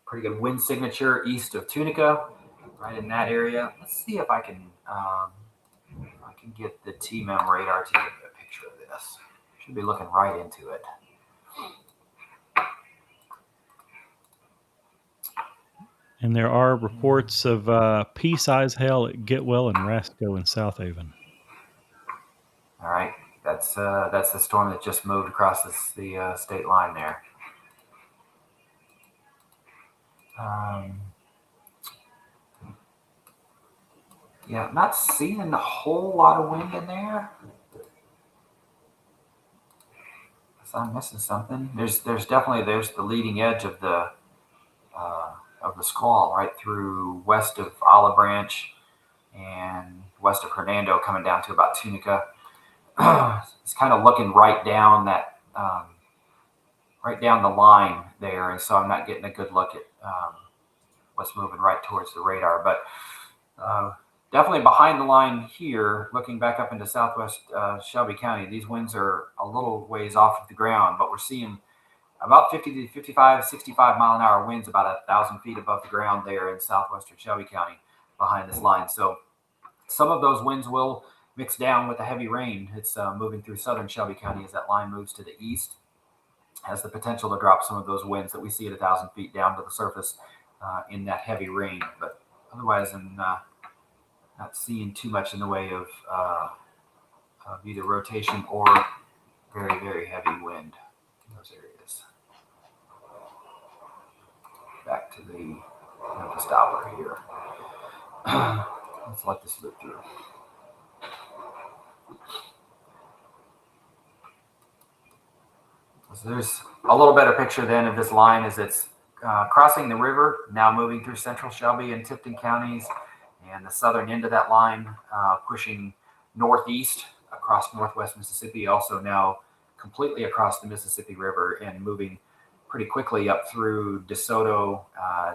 pretty good wind signature east of Tunica, right in that area. Let's see if I can get the TMEM radar to get a picture of this. Should be looking right into it. And there are reports of pea-size hail at Getwell and Rasco in South Haven. All right, that's the storm that just moved across the state line there. Yeah, not seeing a whole lot of wind in there. So I'm missing something. There's the leading edge of the squall right through west of Olive Branch and west of Hernando, coming down to about Tunica. It's kind of looking right down that right down the line there, and so I'm not getting a good look at what's moving right towards the radar. But definitely behind the line here, looking back up into southwest Shelby County, these winds are a little ways off of the ground, but we're seeing about 50 to 55, 65 mile an hour winds about 1,000 feet above the ground there in southwestern Shelby County behind this line. So some of those winds will mix down with the heavy rain. It's moving through southern Shelby County as that line moves to the east. Has the potential to drop some of those winds that we see at 1,000 feet down to the surface in that heavy rain. But otherwise, I'm not seeing too much in the way of either rotation or very, very heavy wind in those areas. Back to the Memphis Doppler here. Let's let this loop through. So there's a little better picture then of this line as it's crossing the river, now moving through central Shelby and Tipton counties, and the southern end of that line pushing northeast across northwest Mississippi, also now completely across the Mississippi River and moving pretty quickly up through DeSoto,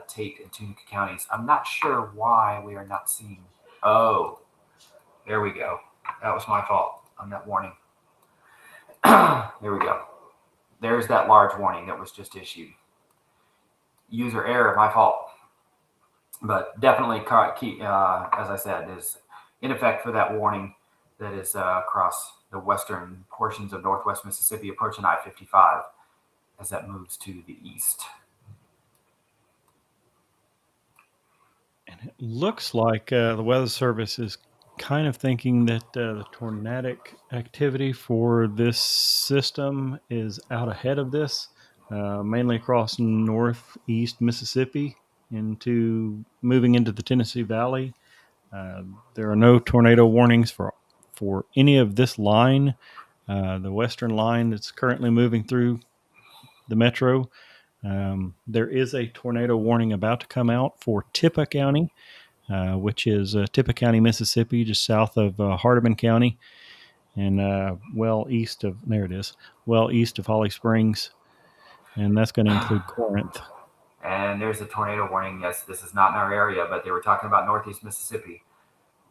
Tate, and Tunica counties. I'm not sure why we are not seeing. Oh, there we go. That was my fault on that warning. There we go. There's that large warning that was just issued. User error, my fault. But definitely, as I said, is in effect for that warning that is across the western portions of northwest Mississippi approaching I-55 as that moves to the east. And it looks like the Weather Service is kind of thinking that the tornadic activity for this system is out ahead of this, mainly across northeast Mississippi into moving into the Tennessee Valley. There are no tornado warnings for any of this line. The western line that's currently moving through the metro. There is a tornado warning about to come out for Tippah County, which is Tippah County, Mississippi, just south of Hardeman County, and well east of Holly Springs, and that's going to include Corinth. And there's a tornado warning. Yes, this is not in our area, but they were talking about northeast Mississippi,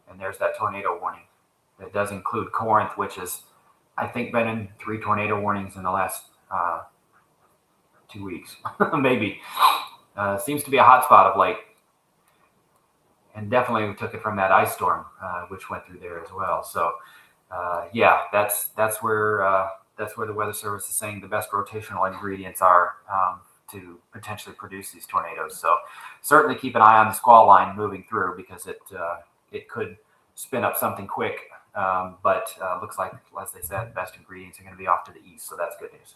and there's that tornado warning. That does include Corinth, which is, I think, been in 3 tornado warnings in the last 2 weeks, maybe. Seems to be a hot spot of late. And definitely we took it from that ice storm, which went through there as well. So, yeah, that's where the Weather Service is saying the best rotational ingredients are to potentially produce these tornadoes. So, certainly keep an eye on the squall line moving through because it could spin up something quick. But looks like, as they said, best ingredients are going to be off to the east. So that's good news.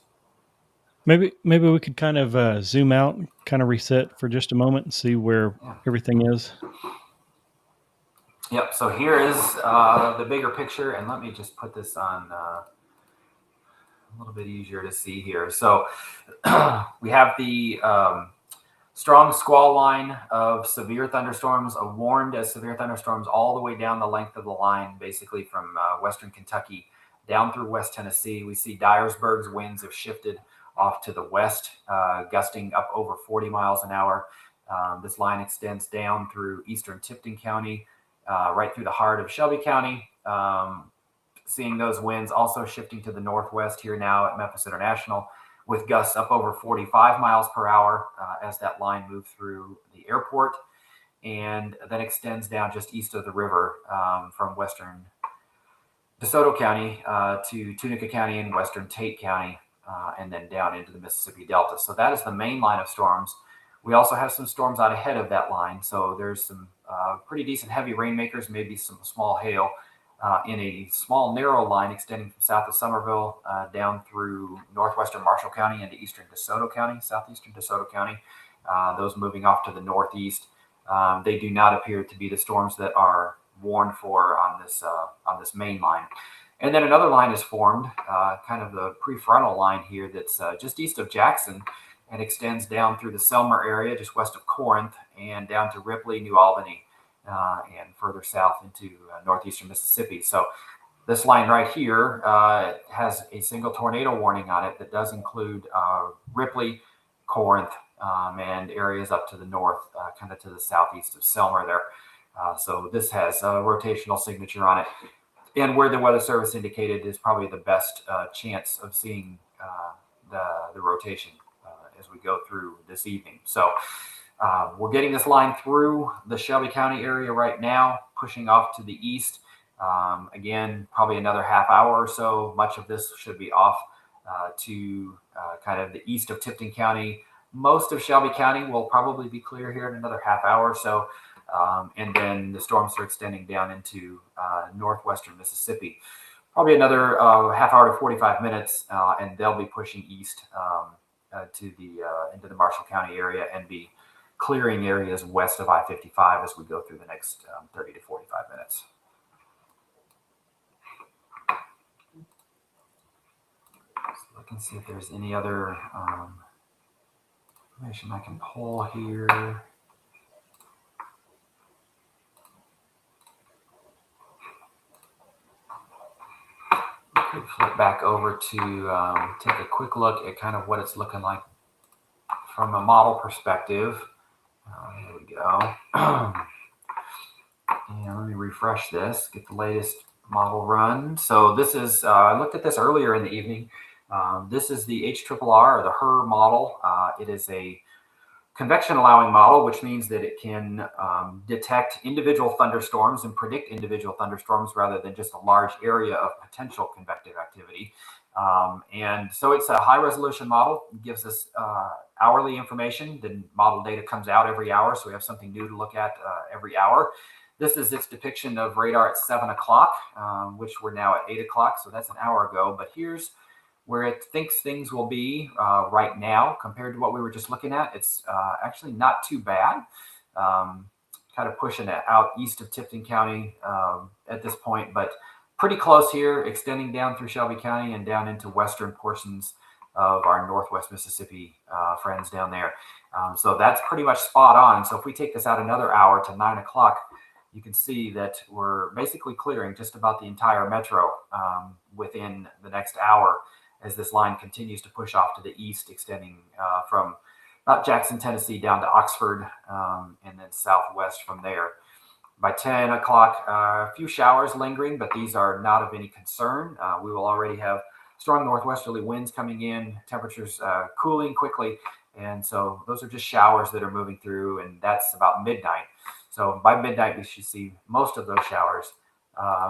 Maybe we could kind of zoom out, kind of reset for just a moment and see where everything is. Yep. So here is the bigger picture, and let me just put this on a little bit easier to see here. So we have the strong squall line of severe thunderstorms, warned as severe thunderstorms all the way down the length of the line, basically from western Kentucky down through West Tennessee. We see Dyersburg's winds have shifted off to the west, gusting up over 40 miles an hour. This line extends down through eastern Tipton County, right through the heart of Shelby County. Seeing those winds also shifting to the northwest here now at Memphis International, with gusts up over 45 miles per hour as that line moved through the airport, and then extends down just east of the river from western DeSoto County to Tunica County and western Tate County, and then down into the Mississippi Delta. So that is the main line of storms. We also have some storms out ahead of that line. So there's some pretty decent heavy rainmakers, maybe some small hail in a small narrow line extending from south of Somerville down through northwestern Marshall County into eastern DeSoto County, southeastern DeSoto County. Those moving off to the northeast. They do not appear to be the storms that are warned for on this main line. And then another line is formed, kind of the prefrontal line here that's just east of Jackson and extends down through the Selmer area, just west of Corinth, and down to Ripley, New Albany, and further south into northeastern Mississippi. So this line right here has a single tornado warning on it that does include Ripley, Corinth, and areas up to the north, kind of to the southeast of Selmer there. So this has a rotational signature on it. And where the Weather Service indicated is probably the best chance of seeing the rotation as we go through this evening. So we're getting this line through the Shelby County area right now, pushing off to the east. Again, probably another half hour or so. Much of this should be off to kind of the east of Tipton County. Most of Shelby County will probably be clear here in another half hour or so. And then the storms are extending down into northwestern Mississippi. Probably another half hour to 45 minutes, and they'll be pushing east into the Marshall County area and be clearing areas west of I-55 as we go through the next 30 to 45 minutes. So I can see if there's any other information I can pull here. Flip back over to take a quick look at kind of what it's looking like from a model perspective, here we go. And let me refresh this, get the latest model run. So this is, I looked at this earlier in the evening. This is the HRRR, or the HRRR model. It is a convection allowing model, which means that it can detect individual thunderstorms and predict individual thunderstorms rather than just a large area of potential convective activity. And so it's a high resolution model. It gives us hourly information. The model data comes out every hour, so we have something new to look at every hour. This is its depiction of radar at 7 o'clock, which we're now at 8 o'clock, so that's an hour ago. But here's where it thinks things will be right now compared to what we were just looking at. It's actually not too bad. Kind of pushing it out east of Tipton County at this point, but pretty close here, extending down through Shelby County and down into western portions of our Northwest Mississippi friends down there. So that's pretty much spot on. So if we take this out another hour to 9 o'clock, you can see that we're basically clearing just about the entire metro within the next hour as this line continues to push off to the east, extending from about Jackson, Tennessee down to Oxford, and then southwest from there. By 10 o'clock, a few showers lingering, but these are not of any concern. We will already have strong northwesterly winds coming in, temperatures cooling quickly, and so those are just showers that are moving through, and that's about midnight. So by midnight, we should see most of those showers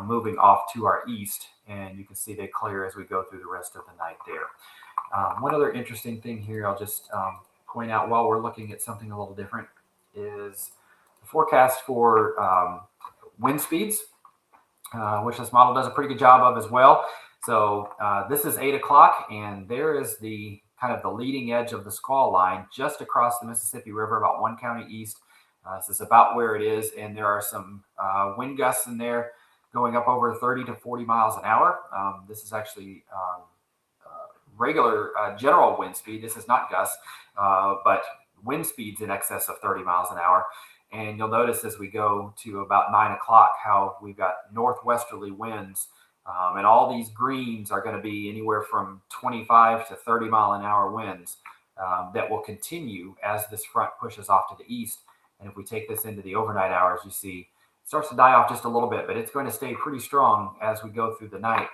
moving off to our east, and you can see they clear as we go through the rest of the night there. One other interesting thing here I'll just point out while we're looking at something a little different is the forecast for wind speeds, which this model does a pretty good job of as well. So this is 8 o'clock, and there is the kind of the leading edge of the squall line just across the Mississippi River, about 1 county east. This is about where it is, and there are some wind gusts in there going up over 30 to 40 miles an hour. This is actually regular general wind speed. This is not gusts, but wind speeds in excess of 30 miles an hour. And you'll notice as we go to about 9 o'clock how we've got northwesterly winds, and all these greens are going to be anywhere from 25 to 30 mile an hour winds that will continue as this front pushes off to the east. And if we take this into the overnight hours, you see it starts to die off just a little bit, but it's going to stay pretty strong as we go through the night.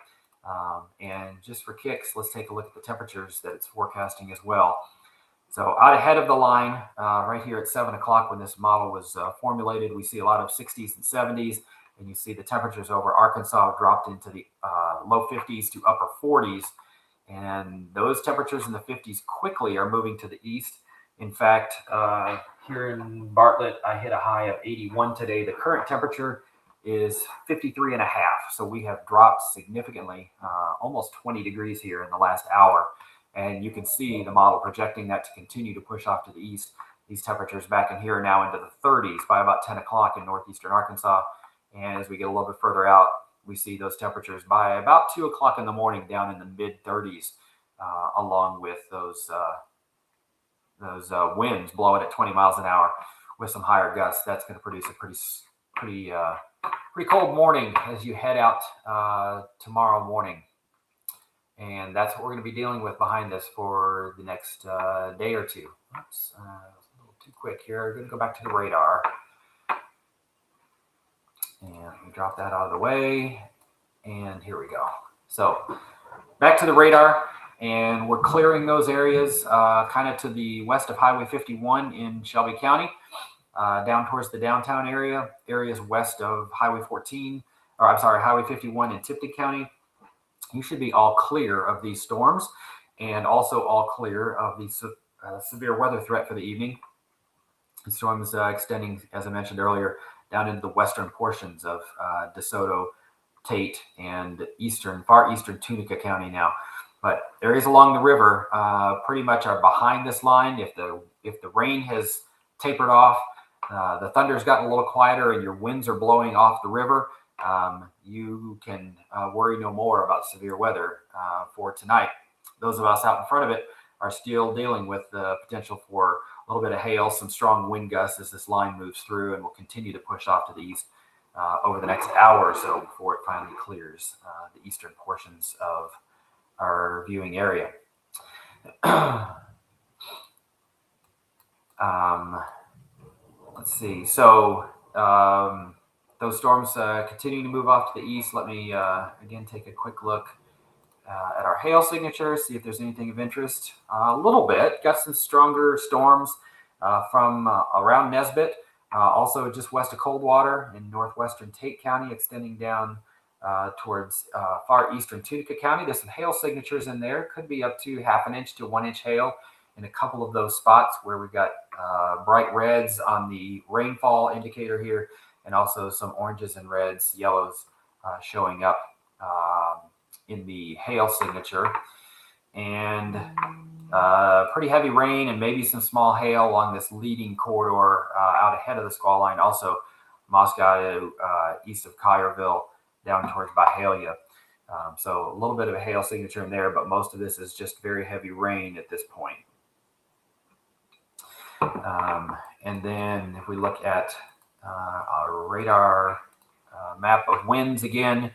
And just for kicks, let's take a look at the temperatures that it's forecasting as well. So out ahead of the line, right here at 7 o'clock when this model was formulated, we see a lot of 60s and 70s, and you see the temperatures over Arkansas dropped into the low 50s to upper 40s. And those temperatures in the 50s quickly are moving to the east. In fact, here in Bartlett, I hit a high of 81 today. The current temperature is 53 and a half. So we have dropped significantly, almost 20 degrees here in the last hour. And you can see the model projecting that to continue to push off to the east. These temperatures back in here are now into the 30s by about 10 o'clock in northeastern Arkansas. And as we get a little bit further out, we see those temperatures by about 2 o'clock in the morning down in the mid 30s, along with those winds blowing at 20 miles an hour with some higher gusts. That's going to produce a pretty cold morning as you head out tomorrow morning. And that's what we're going to be dealing with behind us for the next day or two. Oops, a little too quick here. We're going to go back to the radar. And we drop that out of the way. And here we go. So back to the radar. And we're clearing those areas kind of to the west of Highway 51 in Shelby County, down towards the downtown area, areas west of Highway 51 in Tipton County. You should be all clear of these storms and also all clear of the severe weather threat for the evening. The storm is extending, as I mentioned earlier, down into the western portions of DeSoto, Tate, and far eastern Tunica County now. But areas along the river pretty much are behind this line. If the rain has tapered off, the thunder's gotten a little quieter, and your winds are blowing off the river, you can worry no more about severe weather for tonight. Those of us out in front of it are still dealing with the potential for a little bit of hail, some strong wind gusts as this line moves through, and will continue to push off to the east over the next hour or so before it finally clears the eastern portions of our viewing area. Let's see. So those storms continuing to move off to the east. Let me again take a quick look at our hail signatures, see if there's anything of interest. A little bit. Got some stronger storms from around Nesbitt, also just west of Coldwater in northwestern Tate County, extending down towards far eastern Tunica County. There's some hail signatures in there. Could be up to 1/2 inch to 1 inch hail in a couple of those spots where we've got bright reds on the rainfall indicator here, and also some oranges and reds, yellows showing up in the hail signature. And pretty heavy rain and maybe some small hail along this leading corridor out ahead of the squall line. Also, Moscow east of Collierville down towards Byhalia. So a little bit of a hail signature in there, but most of this is just very heavy rain at this point. And then if we look at our radar map of winds again,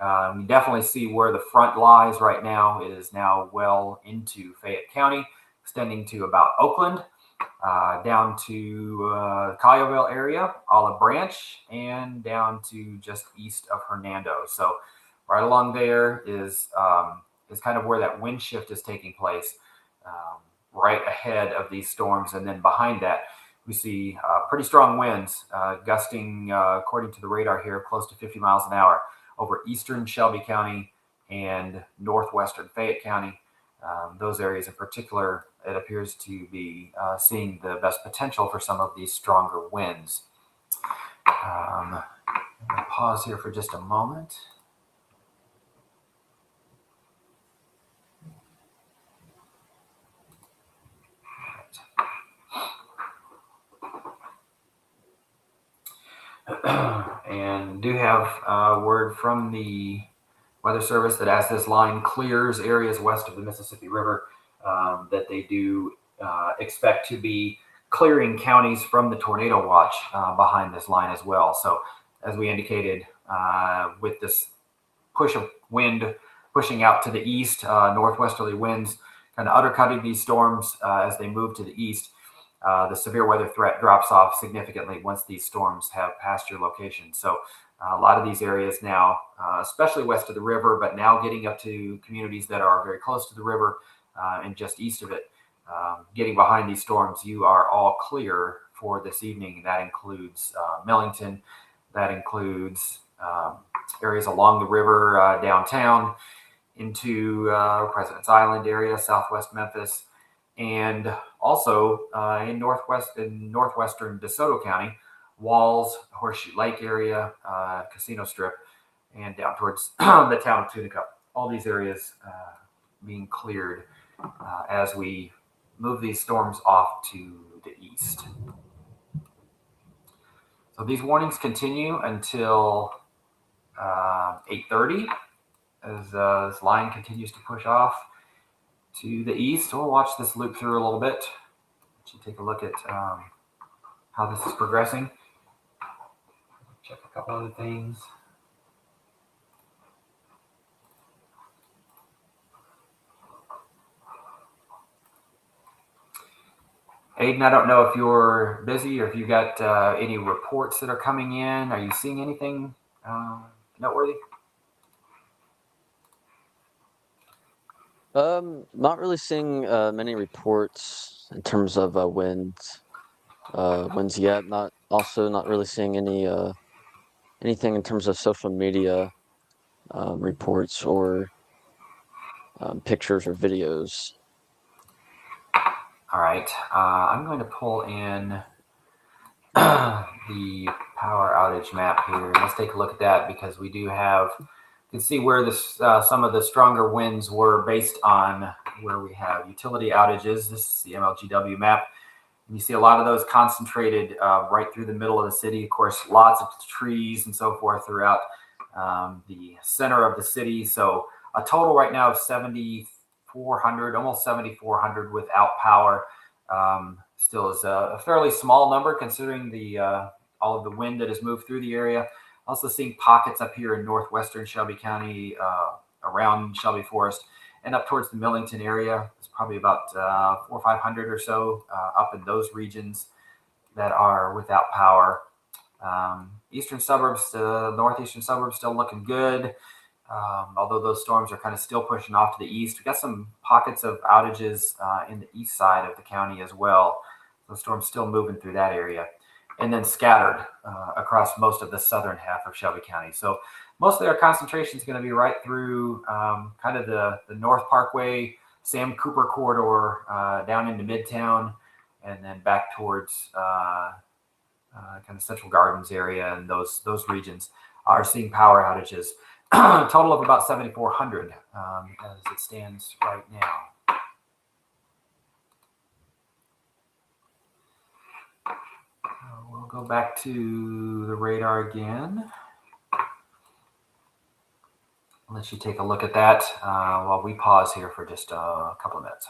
you definitely see where the front lies right now. It is now well into Fayette County, extending to about Oakland, down to Collierville area, Olive Branch, and down to just east of Hernando. So right along there is kind of where that wind shift is taking place, right ahead of these storms. And then behind that, we see pretty strong winds gusting, according to the radar here, close to 50 miles an hour over eastern Shelby County and northwestern Fayette County. Those areas in particular, it appears to be seeing the best potential for some of these stronger winds. I'm going to pause here for just a moment. And do have a word from the Weather Service that as this line clears areas west of the Mississippi River, that they do expect to be clearing counties from the tornado watch behind this line as well. So as we indicated, with this push of wind pushing out to the east, northwesterly winds kind of undercutting these storms as they move to the east, the severe weather threat drops off significantly once these storms have passed your location. So a lot of these areas now, especially west of the river, but now getting up to communities that are very close to the river and just east of it, getting behind these storms, you are all clear for this evening. That includes Millington, that includes areas along the river downtown into President's Island area, southwest Memphis, and also in northwestern DeSoto County, Walls, Horseshoe Lake area, Casino Strip, and down towards the town of Tunica. All these areas being cleared as we move these storms off to the east. So these warnings continue until 8:30 as this line continues to push off to the east. We'll watch this loop through a little bit. Let you take a look at how this is progressing. Check a couple other things. Aiden, I don't know if you're busy or if you've got any reports that are coming in. Are you seeing anything noteworthy? Not really seeing many reports in terms of winds yet. Not really seeing anything in terms of social media reports or pictures or videos. All right, I'm going to pull in the power outage map here. Let's take a look at that because we do have, you can see where this some of the stronger winds were based on where we have utility outages. This is the MLGW map. And you see a lot of those concentrated right through the middle of the city. Of course, lots of trees and so forth throughout the center of the city. So a total right now of 7,400, almost 7,400 without power. Still is a fairly small number considering the all of the wind that has moved through the area. Also seeing pockets up here in northwestern Shelby County around Shelby Forest and up towards the Millington area. It's probably about 400 or 500 or so up in those regions that are without power. Eastern suburbs, northeastern suburbs, still looking good. Although those storms are kind of still pushing off to the east. We've got some pockets of outages in the east side of the county as well. The storm's still moving through that area, and then scattered across most of the southern half of Shelby County. So mostly our concentration is going to be right through kind of the North Parkway, Sam Cooper corridor down into Midtown, and then back towards kind of Central Gardens area, and those regions are seeing power outages. Total of about 7,400 as it stands right now. We'll go back to the radar again. I'll let you take a look at that while we pause here for just a couple of minutes.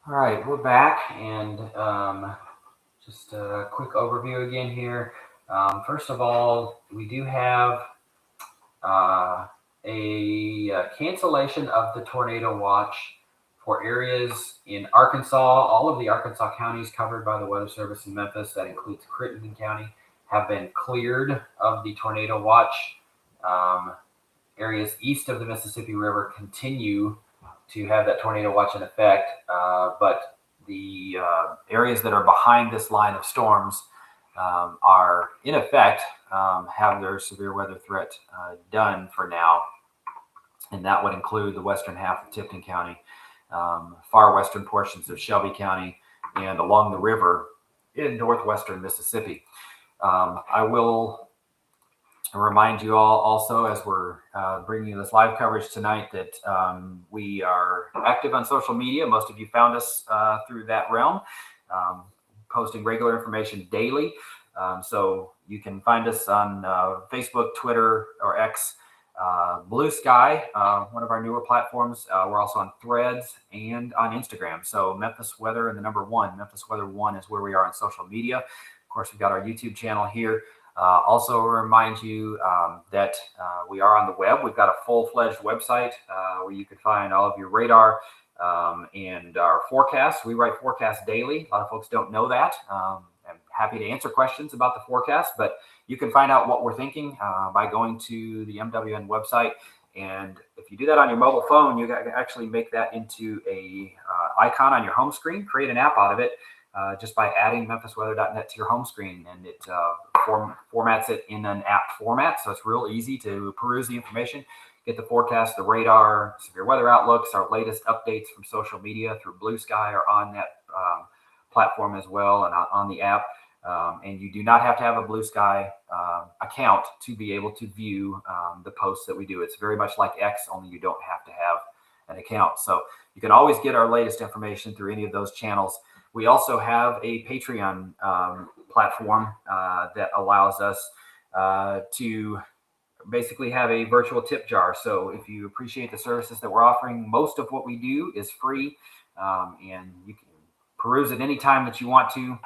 All right, we're back, and just a quick overview again here. First of all, we do have a cancellation of the tornado watch for areas in Arkansas. All of the Arkansas counties covered by the Weather Service in Memphis, that includes Crittenden County, have been cleared of the tornado watch. Areas east of the Mississippi River continue to have that tornado watch in effect, but the areas that are behind this line of storms are in effect have their severe weather threat done for now, and that would include the western half of Tipton County, far western portions of Shelby County, and along the river in northwestern Mississippi. I will remind you all also, as we're bringing you this live coverage tonight, that we are active on social media. Most of you found us through that realm, posting regular information daily. So you can find us on Facebook, Twitter, or X, Blue Sky, one of our newer platforms. We're also on Threads and on Instagram. So Memphis Weather and the number 1, Memphis Weather 1 is where we are on social media. Of course, we've got our YouTube channel here. Also remind you that we are on the web. We've got a full-fledged website where you can find all of your radar and our forecasts. We write forecasts daily. A lot of folks don't know that. I'm happy to answer questions about the forecast, but you can find out what we're thinking by going to the MWN website. And if you do that on your mobile phone, you can actually make that into a icon on your home screen, create an app out of it. Just by adding MemphisWeather.net to your home screen, and it formats it in an app format. So it's real easy to peruse the information, get the forecast, the radar, severe weather outlooks, our latest updates from social media through Blue Sky or on that platform as well, and on the app. And you do not have to have a Blue Sky account to be able to view the posts that we do. It's very much like X, only you don't have to have an account. So you can always get our latest information through any of those channels. We also have a Patreon platform that allows us to basically have a virtual tip jar. So if you appreciate the services that we're offering, most of what we do is free, and you can peruse at any time that you want to.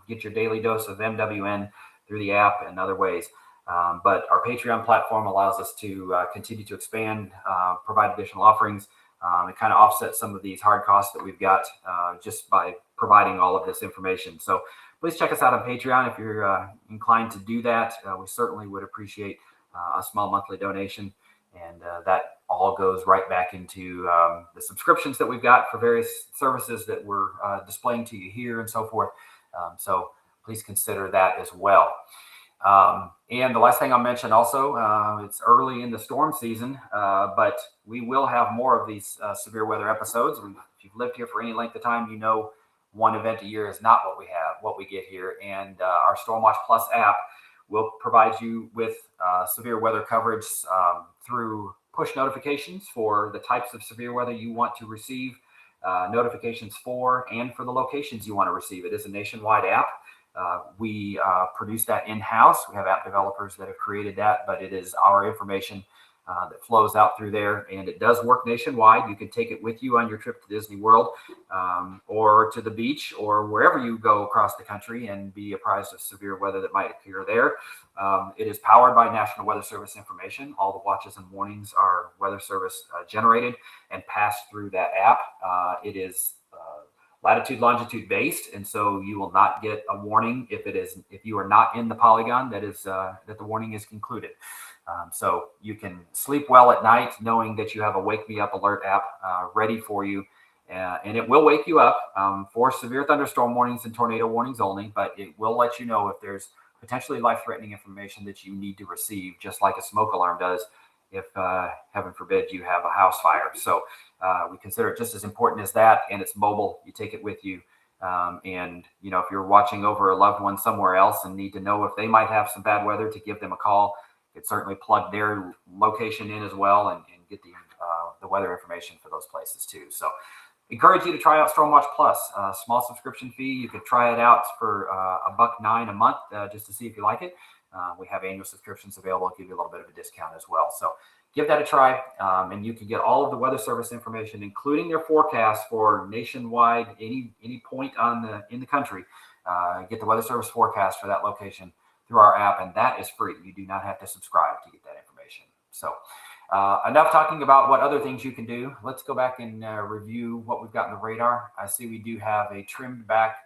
Get your daily dose of MWN through the app and other ways. But our Patreon platform allows us to continue to expand, provide additional offerings, and kind of offset some of these hard costs that we've got just by providing all of this information. So please check us out on Patreon if you're inclined to do that. We certainly would appreciate a small monthly donation, and that all goes right back into the subscriptions that we've got for various services that we're displaying to you here and so forth. So please consider that as well. And the last thing I'll mention also, it's early in the storm season, but we will have more of these severe weather episodes. If you've lived here for any length of time, you know one event a year is not what we get here. And our Stormwatch Plus app will provide you with severe weather coverage through push notifications for the types of severe weather you want to receive notifications for, and for the locations you want to receive. It is a nationwide app. We produce that in-house. We have app developers that have created that, but it is our information that flows out through there, and it does work nationwide. You can take it with you on your trip to Disney World or to the beach or wherever you go across the country and be apprised of severe weather that might appear there. It is powered by National Weather Service information. All the watches and warnings are Weather Service generated and passed through that app. It is latitude, longitude based, and so you will not get a warning if you are not in the polygon that the warning is concluded. So you can sleep well at night knowing that you have a Wake Me Up alert app ready for you, and it will wake you up for severe thunderstorm warnings and tornado warnings only, but it will let you know if there's potentially life-threatening information that you need to receive, just like a smoke alarm does if, heaven forbid, you have a house fire. So we consider it just as important as that, and it's mobile. You take it with you. And, if you're watching over a loved one somewhere else and need to know if they might have some bad weather, to give them a call, you could certainly plug their location in as well and get the weather information for those places too. So encourage you to try out Stormwatch Plus, small subscription fee. You could try it out for $1.09 a month just to see if you like it. We have annual subscriptions available, give you a little bit of a discount as well. So give that a try, and you can get all of the Weather Service information, including their forecast for nationwide, any point in the country. Get the Weather Service forecast for that location through our app, and that is free. You do not have to subscribe to get that information. So enough talking about what other things you can do. Let's go back and review what we've got in the radar. I see we do have a trimmed back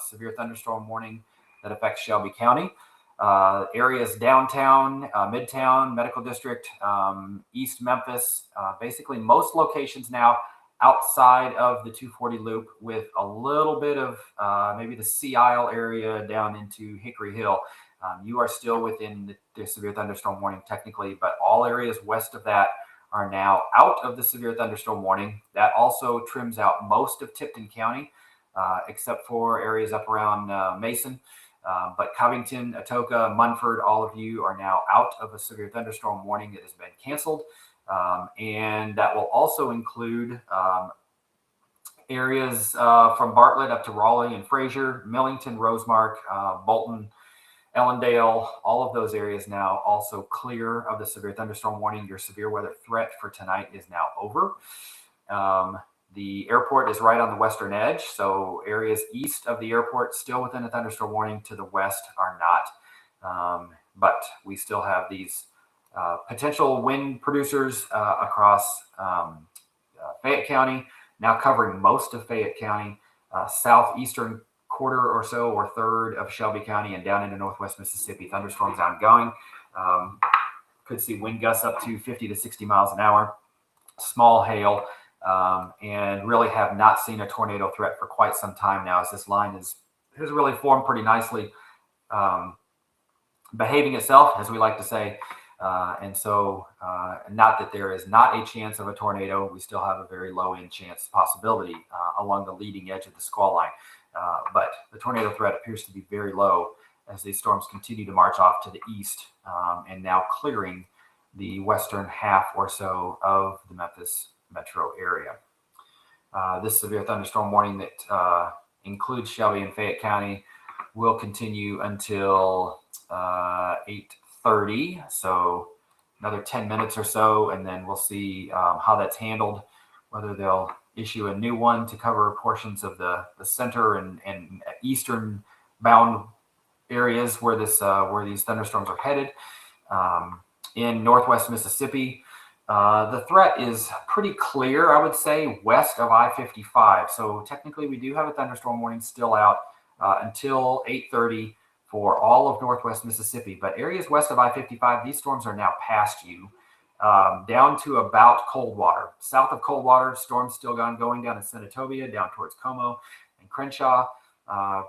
severe thunderstorm warning that affects Shelby County. Areas downtown, Midtown, Medical District, East Memphis, basically most locations now outside of the 240 loop, with a little bit of maybe the Sea Isle area down into Hickory Hill. You are still within the severe thunderstorm warning technically, but all areas west of that are now out of the severe thunderstorm warning. That also trims out most of Tipton County, except for areas up around Mason. But Covington, Atoka, Munford, all of you are now out of a severe thunderstorm warning that has been canceled. And that will also include areas from Bartlett up to Raleigh and Fraser, Millington, Rosemark, Bolton, Ellendale, all of those areas now also clear of the severe thunderstorm warning. Your severe weather threat for tonight is now over. The airport is right on the western edge, so areas east of the airport still within a thunderstorm warning, to the west are not. But we still have these potential wind producers across Fayette County, now covering most of Fayette County, southeastern quarter or so, or third of Shelby County, and down into northwest Mississippi. Thunderstorms ongoing. Could see wind gusts up to 50 to 60 miles an hour, small hail, and really have not seen a tornado threat for quite some time now, as this line has really formed pretty nicely, behaving itself, as we like to say. And so not that there is not a chance of a tornado, we still have a very low end chance possibility along the leading edge of the squall line. But the tornado threat appears to be very low as these storms continue to march off to the east, and now clearing the western half or so of the Memphis metro area. This severe thunderstorm warning that includes Shelby and Fayette County will continue until 8:30. So another 10 minutes or so, and then we'll see how that's handled, whether they'll issue a new one to cover portions of the center and eastern bound areas where these thunderstorms are headed. In northwest Mississippi, the threat is pretty clear, I would say, west of I-55. So technically, we do have a thunderstorm warning still out until 8:30 for all of northwest Mississippi. But areas west of I-55, these storms are now past you, down to about Coldwater. South of Coldwater, storms still going down in Senatobia, down towards Como and Crenshaw.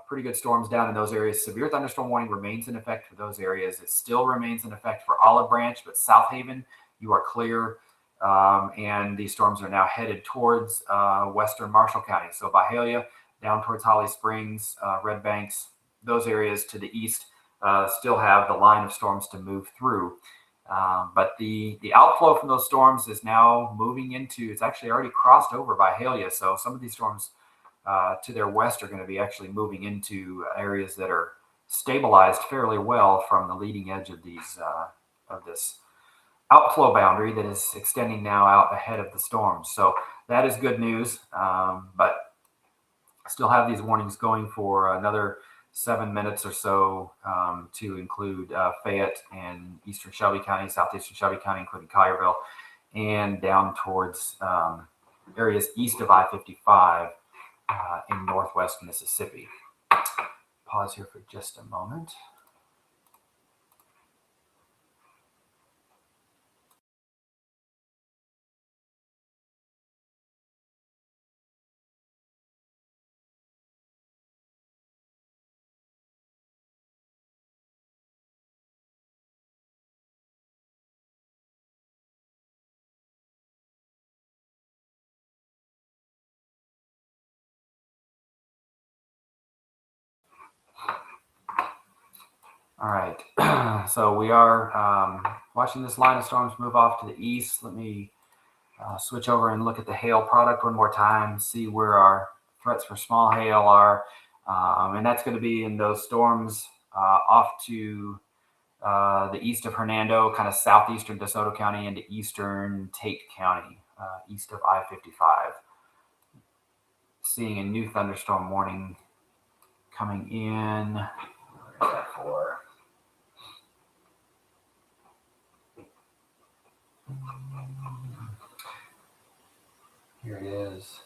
Pretty good storms down in those areas. Severe thunderstorm warning remains in effect for those areas. It still remains in effect for Olive Branch, but South Haven, you are clear. And these storms are now headed towards western Marshall County. So Byhalia, down towards Holly Springs, Red Banks, those areas to the east still have the line of storms to move through. But the outflow from those storms is now moving into, it's actually already crossed over Byhalia. So some of these storms to their west are going to be actually moving into areas that are stabilized fairly well from the leading edge of this outflow boundary that is extending now out ahead of the storms. So that is good news, but still have these warnings going for another 7 minutes or so, to include Fayette and eastern Shelby County, southeastern Shelby County, including Collierville, and down towards areas east of I-55 in northwest Mississippi. Pause here for just a moment. All right, so we are watching this line of storms move off to the east. Let me switch over and look at the hail product one more time, see where our threats for small hail are. And that's going to be in those storms off to the east of Hernando, kind of southeastern DeSoto County into eastern Tate County, east of I-55. Seeing a new thunderstorm warning coming in. Where's that for? Here it is.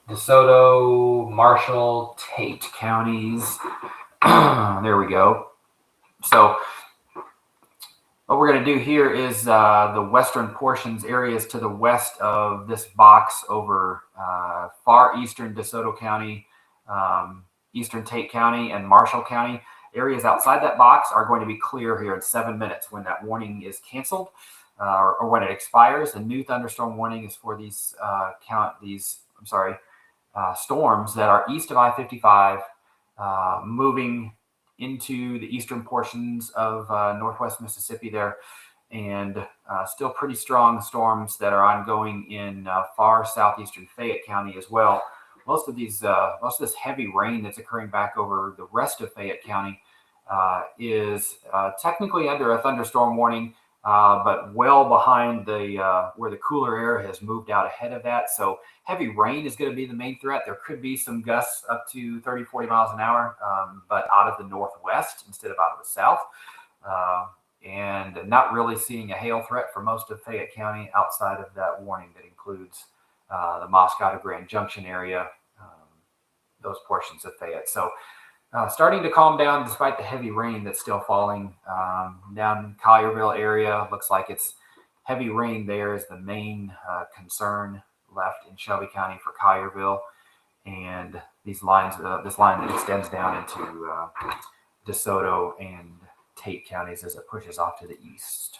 DeSoto, Marshall, Tate counties. There we go. So what we're going to do here is the western portions, areas to the west of this box over far eastern DeSoto County, eastern Tate County, and Marshall County. Areas outside that box are going to be clear here in 7 minutes when that warning is canceled. Or when it expires. The new thunderstorm warning is for these storms that are east of I-55, moving into the eastern portions of northwest Mississippi there, and still pretty strong storms that are ongoing in far southeastern Fayette County as well. Most of this heavy rain that's occurring back over the rest of Fayette County is technically under a thunderstorm warning, but well behind where the cooler air has moved out ahead of that. So heavy rain is going to be the main threat. There could be some gusts up to 30, 40 miles an hour, but out of the northwest instead of out of the south. And not really seeing a hail threat for most of Fayette County outside of that warning that includes the Moscato Grand Junction area, those portions of Fayette. So starting to calm down despite the heavy rain that's still falling down in Collierville area. Looks like it's heavy rain there is the main concern left in Shelby County for Collierville, and this line that extends down into DeSoto and Tate counties as it pushes off to the east.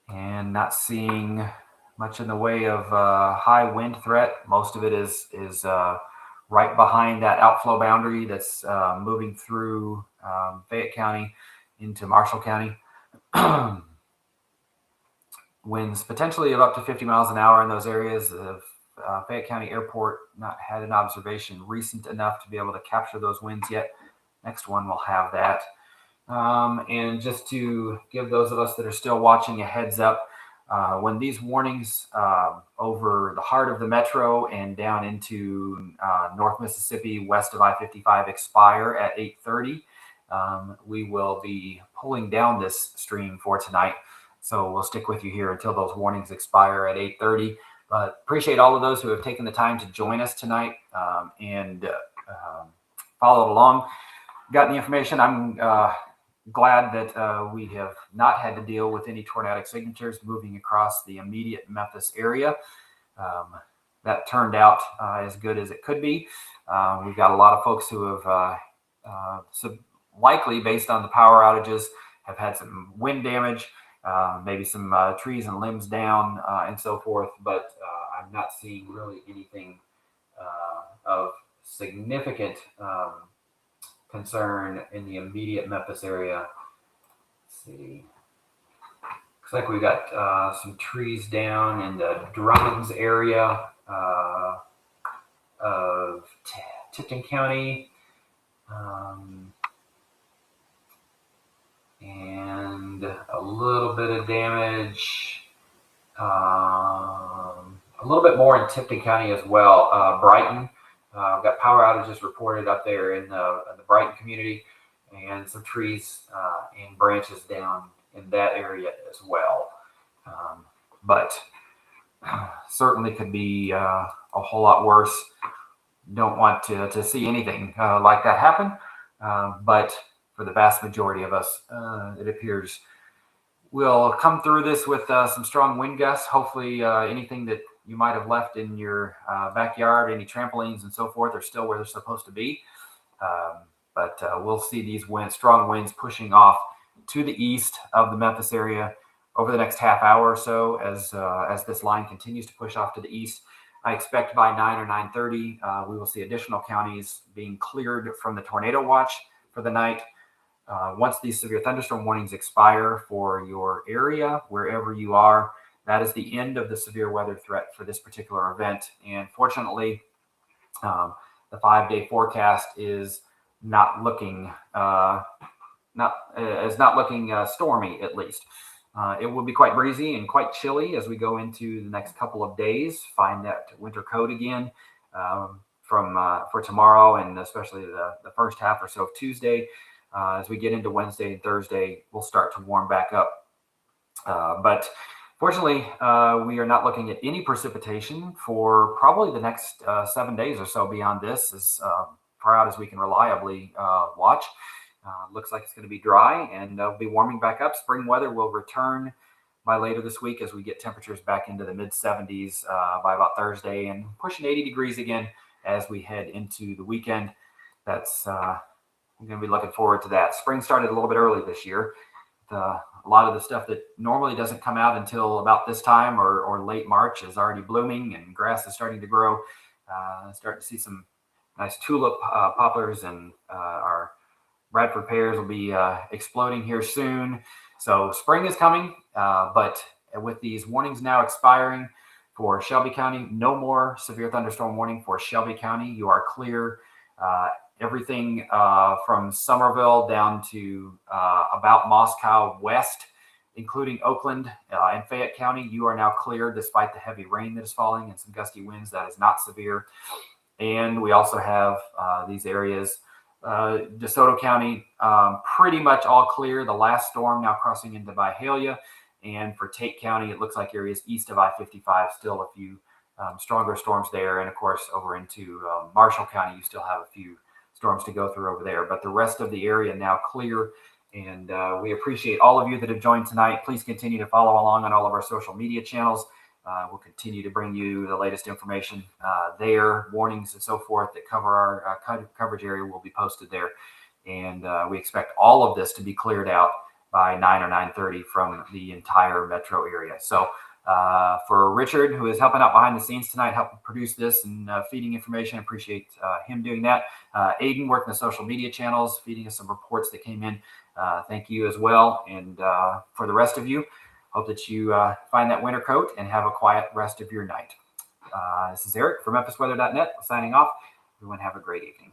And not seeing much in the way of high wind threat. Most of it is right behind that outflow boundary that's moving through Fayette County into Marshall County. Winds potentially of up to 50 miles an hour in those areas. Fayette County Airport not had an observation recent enough to be able to capture those winds yet. Next one will have that. And just to give those of us that are still watching a heads up, when these warnings over the heart of the metro and down into North Mississippi west of I-55 expire at 8:30, we will be pulling down this stream for tonight. So we'll stick with you here until those warnings expire at 8:30. But appreciate all of those who have taken the time to join us tonight and followed along. Got the information. I'm glad that we have not had to deal with any tornadic signatures moving across the immediate Memphis area. That turned out as good as it could be. We've got a lot of folks who have likely, based on the power outages, have had some wind damage, maybe some trees and limbs down and so forth, but I'm not seeing really anything of significant concern in the immediate Memphis area. Let's see. Looks like we've got some trees down in the Drummond's area of Tipton County. And a little bit of damage, a little bit more in Tipton County as well. Brighton, we've got power outages reported up there in the Brighton community, and some trees and branches down in that area as well. But certainly could be a whole lot worse. Don't want to see anything like that happen, but for the vast majority of us, it appears we'll come through this with some strong wind gusts. Hopefully anything that you might have left in your backyard, any trampolines and so forth, are still where they're supposed to be. But we'll see these strong winds pushing off to the east of the Memphis area over the next half hour or so as this line continues to push off to the east. I expect by 9 or 9:30, we will see additional counties being cleared from the tornado watch for the night. Once these severe thunderstorm warnings expire for your area, wherever you are, that is the end of the severe weather threat for this particular event. And fortunately, the 5-day forecast is not looking stormy, at least. It will be quite breezy and quite chilly as we go into the next couple of days. Find that winter coat again for tomorrow, and especially the first half or so of Tuesday. As we get into Wednesday and Thursday, we'll start to warm back up. But fortunately, we are not looking at any precipitation for probably the next 7 days or so beyond this, as far out as we can reliably watch. Looks like it's going to be dry, and we'll be warming back up. Spring weather will return by later this week as we get temperatures back into the mid-70s by about Thursday, and pushing 80 degrees again as we head into the weekend. That's I'm going to be looking forward to that. Spring started a little bit early this year. A lot of the stuff that normally doesn't come out until about this time or late March is already blooming, and grass is starting to grow. Starting to see some nice tulip poplars, and our Bradford pears will be exploding here soon. So spring is coming, but with these warnings now expiring for Shelby County, no more severe thunderstorm warning for Shelby County. You are clear. Everything from Somerville down to about Moscow west, including Oakland and Fayette County, you are now clear despite the heavy rain that is falling and some gusty winds. That is not severe. And we also have these areas, DeSoto County, pretty much all clear. The last storm now crossing into Byhalia. And for Tate County, it looks like areas east of I-55, still a few stronger storms there. And of course, over into Marshall County, you still have a few storms to go through over there, but the rest of the area now clear. And we appreciate all of you that have joined tonight. Please continue to follow along on all of our social media channels. We'll continue to bring you the latest information there, warnings and so forth that cover our coverage area will be posted there. And we expect all of this to be cleared out by 9 or 9:30 from the entire metro area. So for Richard, who is helping out behind the scenes tonight, helping produce this and feeding information, appreciate him doing that. Aiden working the social media channels, feeding us some reports that came in. Thank you as well. And for the rest of you, hope that you find that winter coat and have a quiet rest of your night. This is Eric from MemphisWeather.net signing off. Everyone have a great evening.